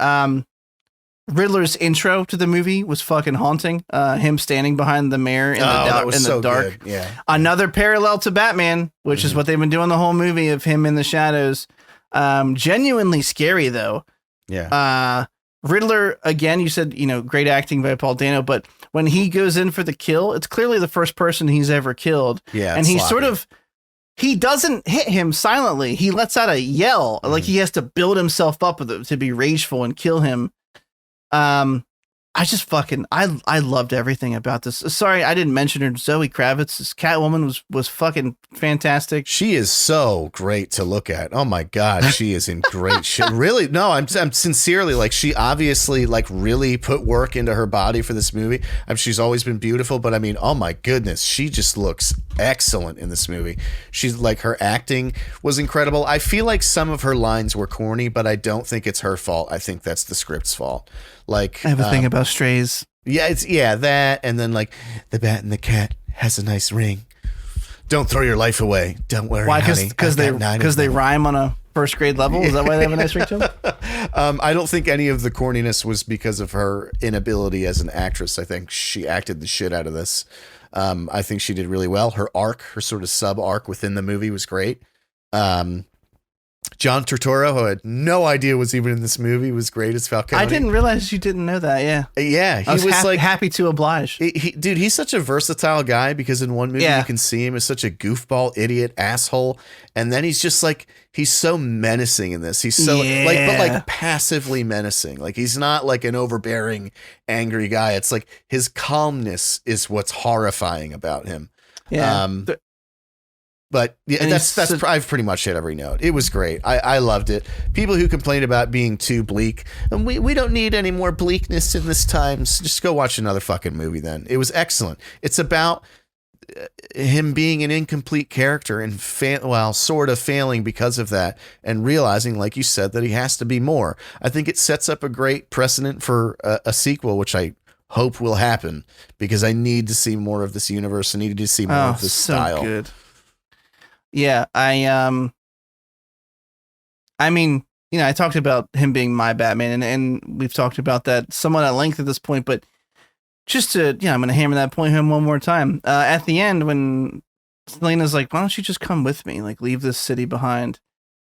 Riddler's intro to the movie was fucking haunting. Him standing behind the mirror in the dark. Good. Yeah. Another parallel to Batman, which is what they've been doing the whole movie of him in the shadows. Genuinely scary though. Yeah. Riddler, again, you said, great acting by Paul Dano, but when he goes in for the kill, it's clearly the first person he's ever killed. Yeah. And he doesn't hit him silently. He lets out a yell, like he has to build himself up to be rageful and kill him. I just fucking, I loved everything about this. Sorry, I didn't mention her. Zoe Kravitz, as Catwoman was fucking fantastic. She is so great to look at. Oh my God, she is in great shit. Really? No, I'm sincerely like, she obviously like really put work into her body for this movie. She's always been beautiful, but I mean, oh my goodness, she just looks excellent in this movie. She's like, her acting was incredible. I feel like some of her lines were corny, but I don't think it's her fault. I think that's the script's fault. Like, I have a thing about strays. Yeah, that, and then like the bat and the cat has a nice ring. Don't throw your life away. Don't worry. Why? Because they rhyme on a first grade level. Is that why they have a nice ring to them? I don't think any of the corniness was because of her inability as an actress. I think she acted the shit out of this. I think she did really well. Her sort of sub arc within the movie was great. John Turturro, who I had no idea was even in this movie, was great as Falcone. I didn't realize you didn't know that. Yeah, he was like happy to oblige. Dude, he's such a versatile guy because in one movie you can see him as such a goofball, idiot, asshole, and then he's just like, he's so menacing in this. He's so but passively menacing. Like he's not like an overbearing, angry guy. It's like his calmness is what's horrifying about him. Yeah. But yeah, I've pretty much hit every note. It was great. I loved it. People who complain about being too bleak, and we don't need any more bleakness in this times. Just go watch another fucking movie then. It was excellent. It's about him being an incomplete character and sort of failing because of that, and realizing, like you said, that he has to be more. I think it sets up a great precedent for a sequel, which I hope will happen because I need to see more of this universe. I need to see more of this style. Good. Yeah, I mean, I talked about him being my Batman, and we've talked about that somewhat at length at this point, but just to, I'm going to hammer that point home one more time. At the end, when Selena's like, why don't you just come with me? Like, leave this city behind.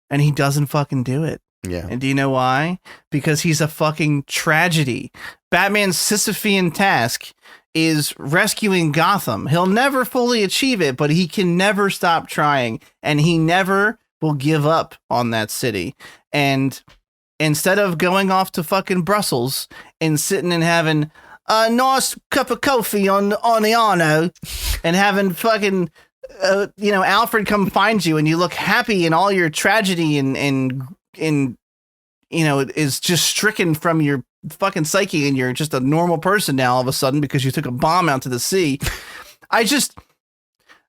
And he doesn't fucking do it. Yeah. And do you know why? Because he's a fucking tragedy. Batman's Sisyphean task is rescuing Gotham. He'll never fully achieve it, but he can never stop trying, and he never will give up on that city. And instead of going off to fucking Brussels and sitting and having a nice cup of coffee on the Arno and having fucking Alfred come find you and you look happy and all your tragedy and is just stricken from your fucking psyche and you're just a normal person now all of a sudden because you took a bomb out to the sea.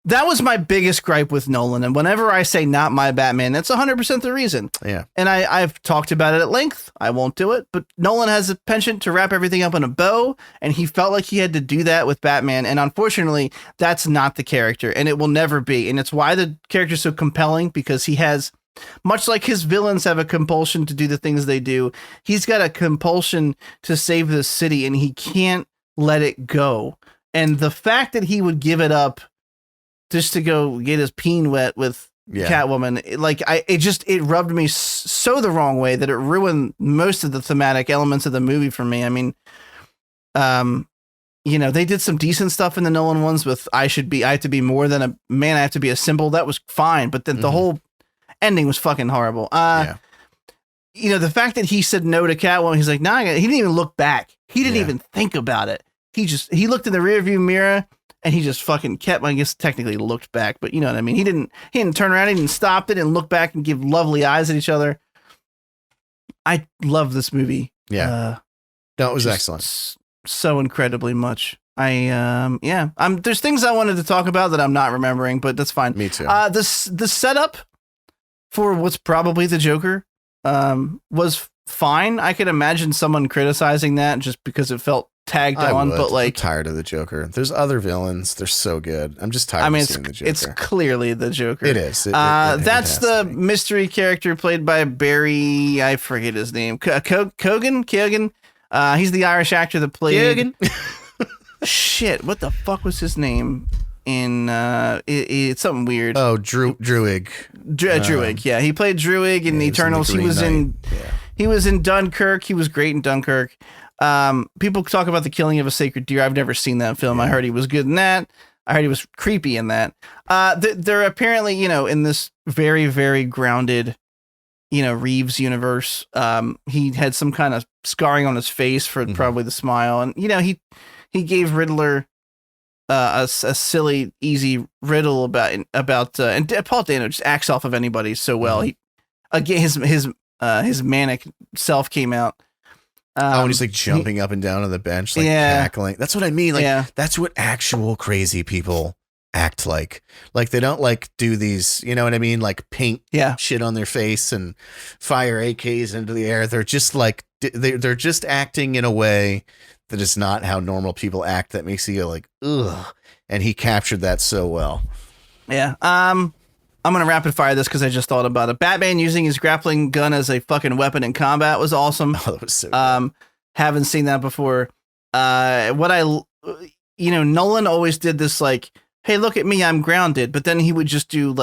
that was my biggest gripe with Nolan. And whenever I say not my Batman, that's 100% the reason. Yeah. And I've talked about it at length. I won't do it. But Nolan has a penchant to wrap everything up in a bow. And he felt like he had to do that with Batman. And unfortunately, that's not the character. And it will never be. And it's why the character's so compelling, because he has, much like his villains have a compulsion to do the things they do, he's got a compulsion to save the city, and he can't let it go. And the fact that he would give it up just to go get his peen wet with Catwoman, it rubbed me so the wrong way that it ruined most of the thematic elements of the movie for me. I mean, they did some decent stuff in the Nolan ones with I have to be more than a man, I have to be a symbol. That was fine, but then the whole ending was fucking horrible. The fact that he said no to Catwoman, he's like, nah, he didn't even look back. He didn't even think about it. He looked in the rearview mirror. And he just fucking kept, I guess technically looked back, but you know what I mean? He didn't turn around, he didn't stop it and look back and give lovely eyes at each other. I love this movie. Yeah. No, it was excellent. So incredibly much. There's things I wanted to talk about that I'm not remembering, but that's fine. Me too. The setup for what's probably the Joker was fine. I could imagine someone criticizing that just because it felt tagged on, but like, I'm tired of the Joker. There's other villains. They're so good. I'm just tired of seeing the Joker. It's clearly the Joker. It is. That's the mystery character played by Barry. I forget his name. Keoghan. He's the Irish actor that played. Keoghan. Shit. What the fuck was his name? It's something weird. Oh, Druig. Druig. Yeah, he played Druig in the Eternals. He was in Dunkirk. He was great in Dunkirk. People talk about The Killing of a Sacred Deer. I've never seen that film. I heard he was good in that. I heard he was creepy in that. They're apparently, in this very, very grounded, Reeves universe. He had some kind of scarring on his face for probably the smile. And, he gave Riddler a silly, easy riddle about and Paul Dano just acts off of anybody so well. He, again, his manic self came out. And he's like jumping up and down on the bench, cackling. That's what I mean. That's what actual crazy people act like. Like they don't do these, you know what I mean? Like paint shit on their face and fire AKs into the air. They're just they're just acting in a way that is not how normal people act. That makes you go like, ugh. And he captured that so well. Yeah. I'm going to rapid fire this because I just thought about it. Batman using his grappling gun as a fucking weapon in combat was awesome. Oh, that was so good. Haven't seen that before. Nolan always did this hey, look at me, I'm grounded. But then he would just do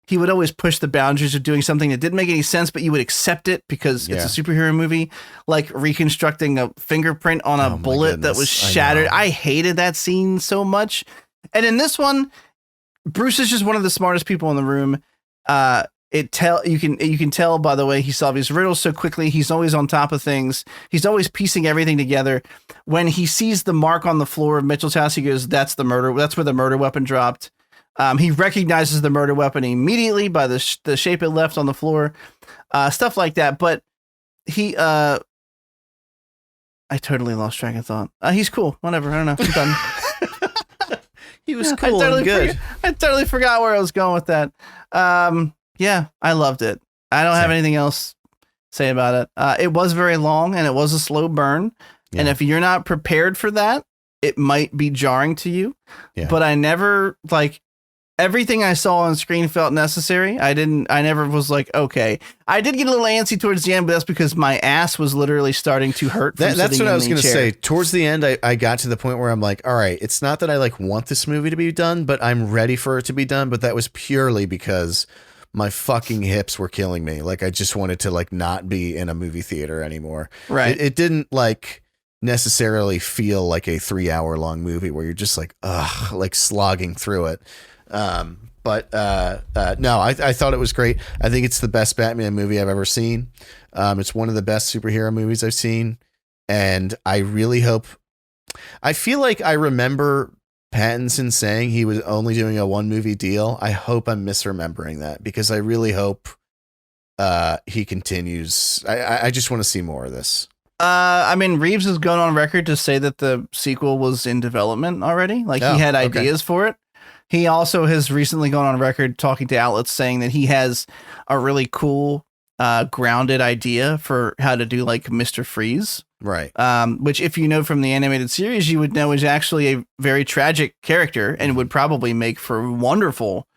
he would always push the boundaries of doing something that didn't make any sense, but you would accept it because it's a superhero movie, like reconstructing a fingerprint on a bullet that was shattered. I hated that scene so much. And in this one, Bruce is just one of the smartest people in the room. You can tell by the way he solves his riddles so quickly. He's always on top of things. He's always piecing everything together. When he sees the mark on the floor of Mitchell's house, he goes, "That's the murder. That's where the murder weapon dropped." He recognizes the murder weapon immediately by the shape it left on the floor. Stuff like that. But I totally lost track of thought. He's cool. Whatever. I don't know. I'm done. He was cool and good. I totally forgot where I was going with that. Yeah, I loved it. I don't have anything else to say about it. It was very long and it was a slow burn. Yeah. And if you're not prepared for that, it might be jarring to you. Yeah. But I never everything I saw on screen felt necessary. I never was okay. I did get a little antsy towards the end, but that's because my ass was literally starting to hurt. That's what I was going to say. Towards the end, I got to the point where I'm like, all right, it's not that I want this movie to be done, but I'm ready for it to be done. But that was purely because my fucking hips were killing me. I just wanted to not be in a movie theater anymore. Right. It didn't necessarily feel like a 3-hour long movie where you're just slogging through it. No, I thought it was great. I think it's the best Batman movie I've ever seen. It's one of the best superhero movies I've seen. And I really hope, I feel like I remember Pattinson saying he was only doing a 1-movie deal. I hope I'm misremembering that because I really hope he continues. I just want to see more of this. Reeves has gone on record to say that the sequel was in development already. He had ideas for it. He also has recently gone on record talking to outlets saying that he has a really cool, grounded idea for how to do like Mr. Freeze. Right. Which, if you know from the animated series, you would know is actually a very tragic character and would probably make for wonderful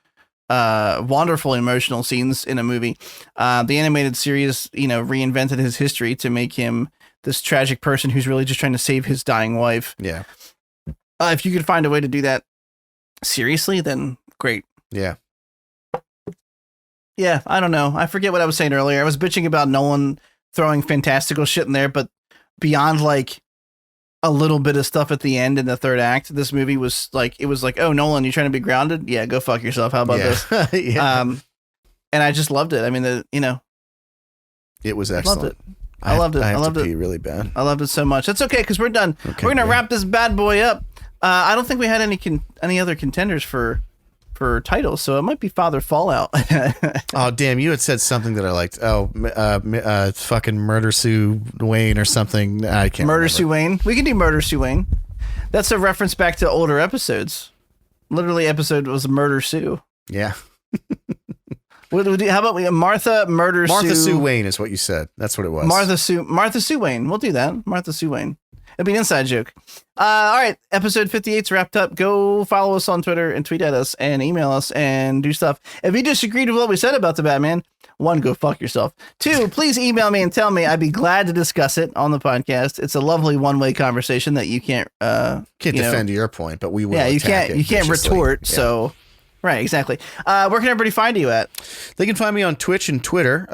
emotional scenes in a movie. The animated series, reinvented his history to make him this tragic person who's really just trying to save his dying wife. Yeah. If you could find a way to do that seriously, then great. Yeah. Yeah, I don't know. I forget what I was saying earlier. I was bitching about Nolan throwing fantastical shit in there, but beyond like a little bit of stuff at the end in the third act, this movie was like, oh, Nolan, you trying to be grounded? Yeah, go fuck yourself. How about this? Yeah. And I just loved it. I mean, it was excellent. I loved it. I loved have to it. pee really bad. I loved it so much. That's okay because we're done. Okay, we're gonna good. wrap this bad boy up. I don't think we had any other contenders for titles, so it might be Father Fallout. Oh damn! You had said something that I liked. Oh, fucking Murder Sue Wayne or something. I can't. Murder remember. Sue Wayne. We can do Murder Sue Wayne. That's a reference back to older episodes. Literally, episode was Murder Sue. Yeah. How about we Martha Sue Wayne is what you said. That's what it was. Martha Sue Wayne. We'll do that. Martha Sue Wayne. It'll be an inside joke. All right, episode 58's wrapped up. Go follow us on Twitter and tweet at us and email us and do stuff. If you disagreed with what we said about the Batman, 1, go fuck yourself. 2, please email me and tell me. I'd be glad to discuss it on the podcast. It's a lovely one-way conversation that you can't defend your point, but we will. Yeah, you attack can't it viciously. retort. Yeah. So. Right, exactly. Where can everybody find you at? They can find me on Twitch and Twitter.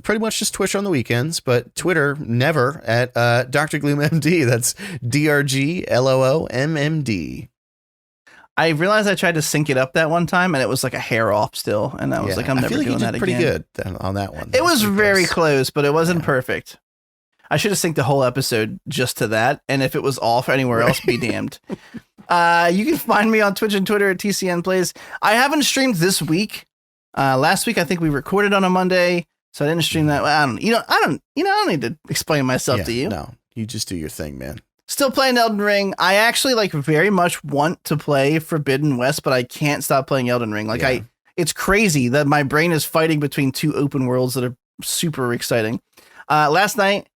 Pretty much just Twitch on the weekends, but Twitter never at Dr. Gloom MD. That's DRGLOOMMD. I realized I tried to sync it up that one time, and it was like a hair off still, and I was like, I'm never doing that again. Pretty good on that one. It was very close, but it wasn't perfect. I should have synced the whole episode just to that, and if it was off anywhere else, be damned. You can find me on Twitch and Twitter at TCN Plays. I haven't streamed this week. Last week I think we recorded on a Monday, so I didn't stream that. I don't need to explain myself to you. No, you just do your thing, man. Still playing Elden Ring. I actually very much want to play Forbidden West, but I can't stop playing Elden Ring. It's crazy that my brain is fighting between two open worlds that are super exciting. Last night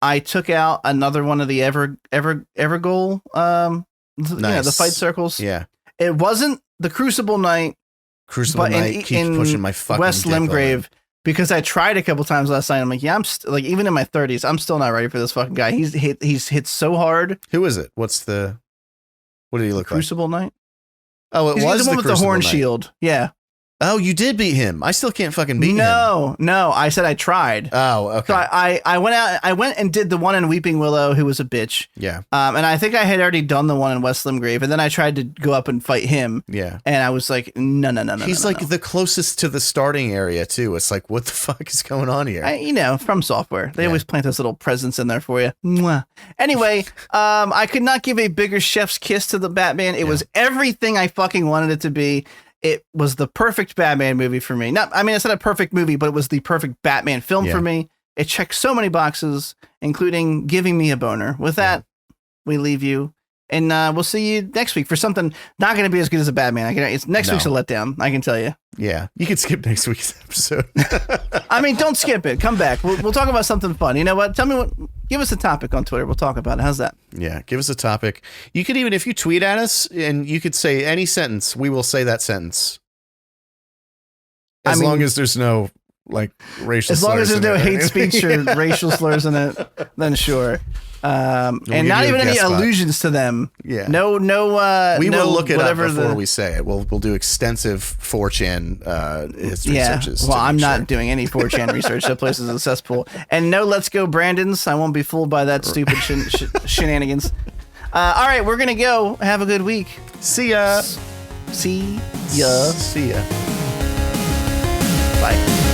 I took out another one of the Evergoal. Nice. The fight circles. Yeah. It wasn't the Crucible Knight. Crucible Knight keeps pushing my fucking West dick Limgrave, because I tried a couple times last night. I'm like, yeah, even in my 30s, I'm still not ready for this fucking guy. He's hit so hard. Who is it? What did he look like? Crucible Knight. Oh, He's was the one with the Crucible horn Knight. shield. Yeah. Oh, you did beat him. I still can't fucking beat him. No, I said I tried. Oh, okay. So I went and did the one in Weeping Willow who was a bitch. Yeah. And I think I had already done the one in West Limgrave, and then I tried to go up and fight him. Yeah. And I was like, no. He's no. the closest to the starting area too. It's like, what the fuck is going on here? From Software. They always plant those little presents in there for you. Mwah. Anyway, I could not give a bigger chef's kiss to the Batman. It was everything I fucking wanted it to be. It was the perfect Batman movie for me. It's not a perfect movie, but it was the perfect Batman film for me. It checked so many boxes, including giving me a boner. With that, we leave you. And we'll see you next week for something not going to be as good as a Batman. Next week's a letdown, I can tell you. Yeah, you can skip next week's episode. Don't skip it. Come back. We'll talk about something fun. You know what? Give us a topic on Twitter. We'll talk about it. How's that? Yeah, give us a topic. You could even, if you tweet at us and you could say any sentence, we will say that sentence. As long as there's no racial slurs. As long as there's no hate anything. speech or racial slurs in it, then sure. And not even any allusions to them. Yeah. No. We will look it up whatever before we say it. We'll do extensive 4chan history searches. Well, I'm not doing any 4chan research. That place is a cesspool. And no, let's go, Brandons. I won't be fooled by that stupid shenanigans. All right, we're gonna go. Have a good week. See ya. See ya. See ya. Bye.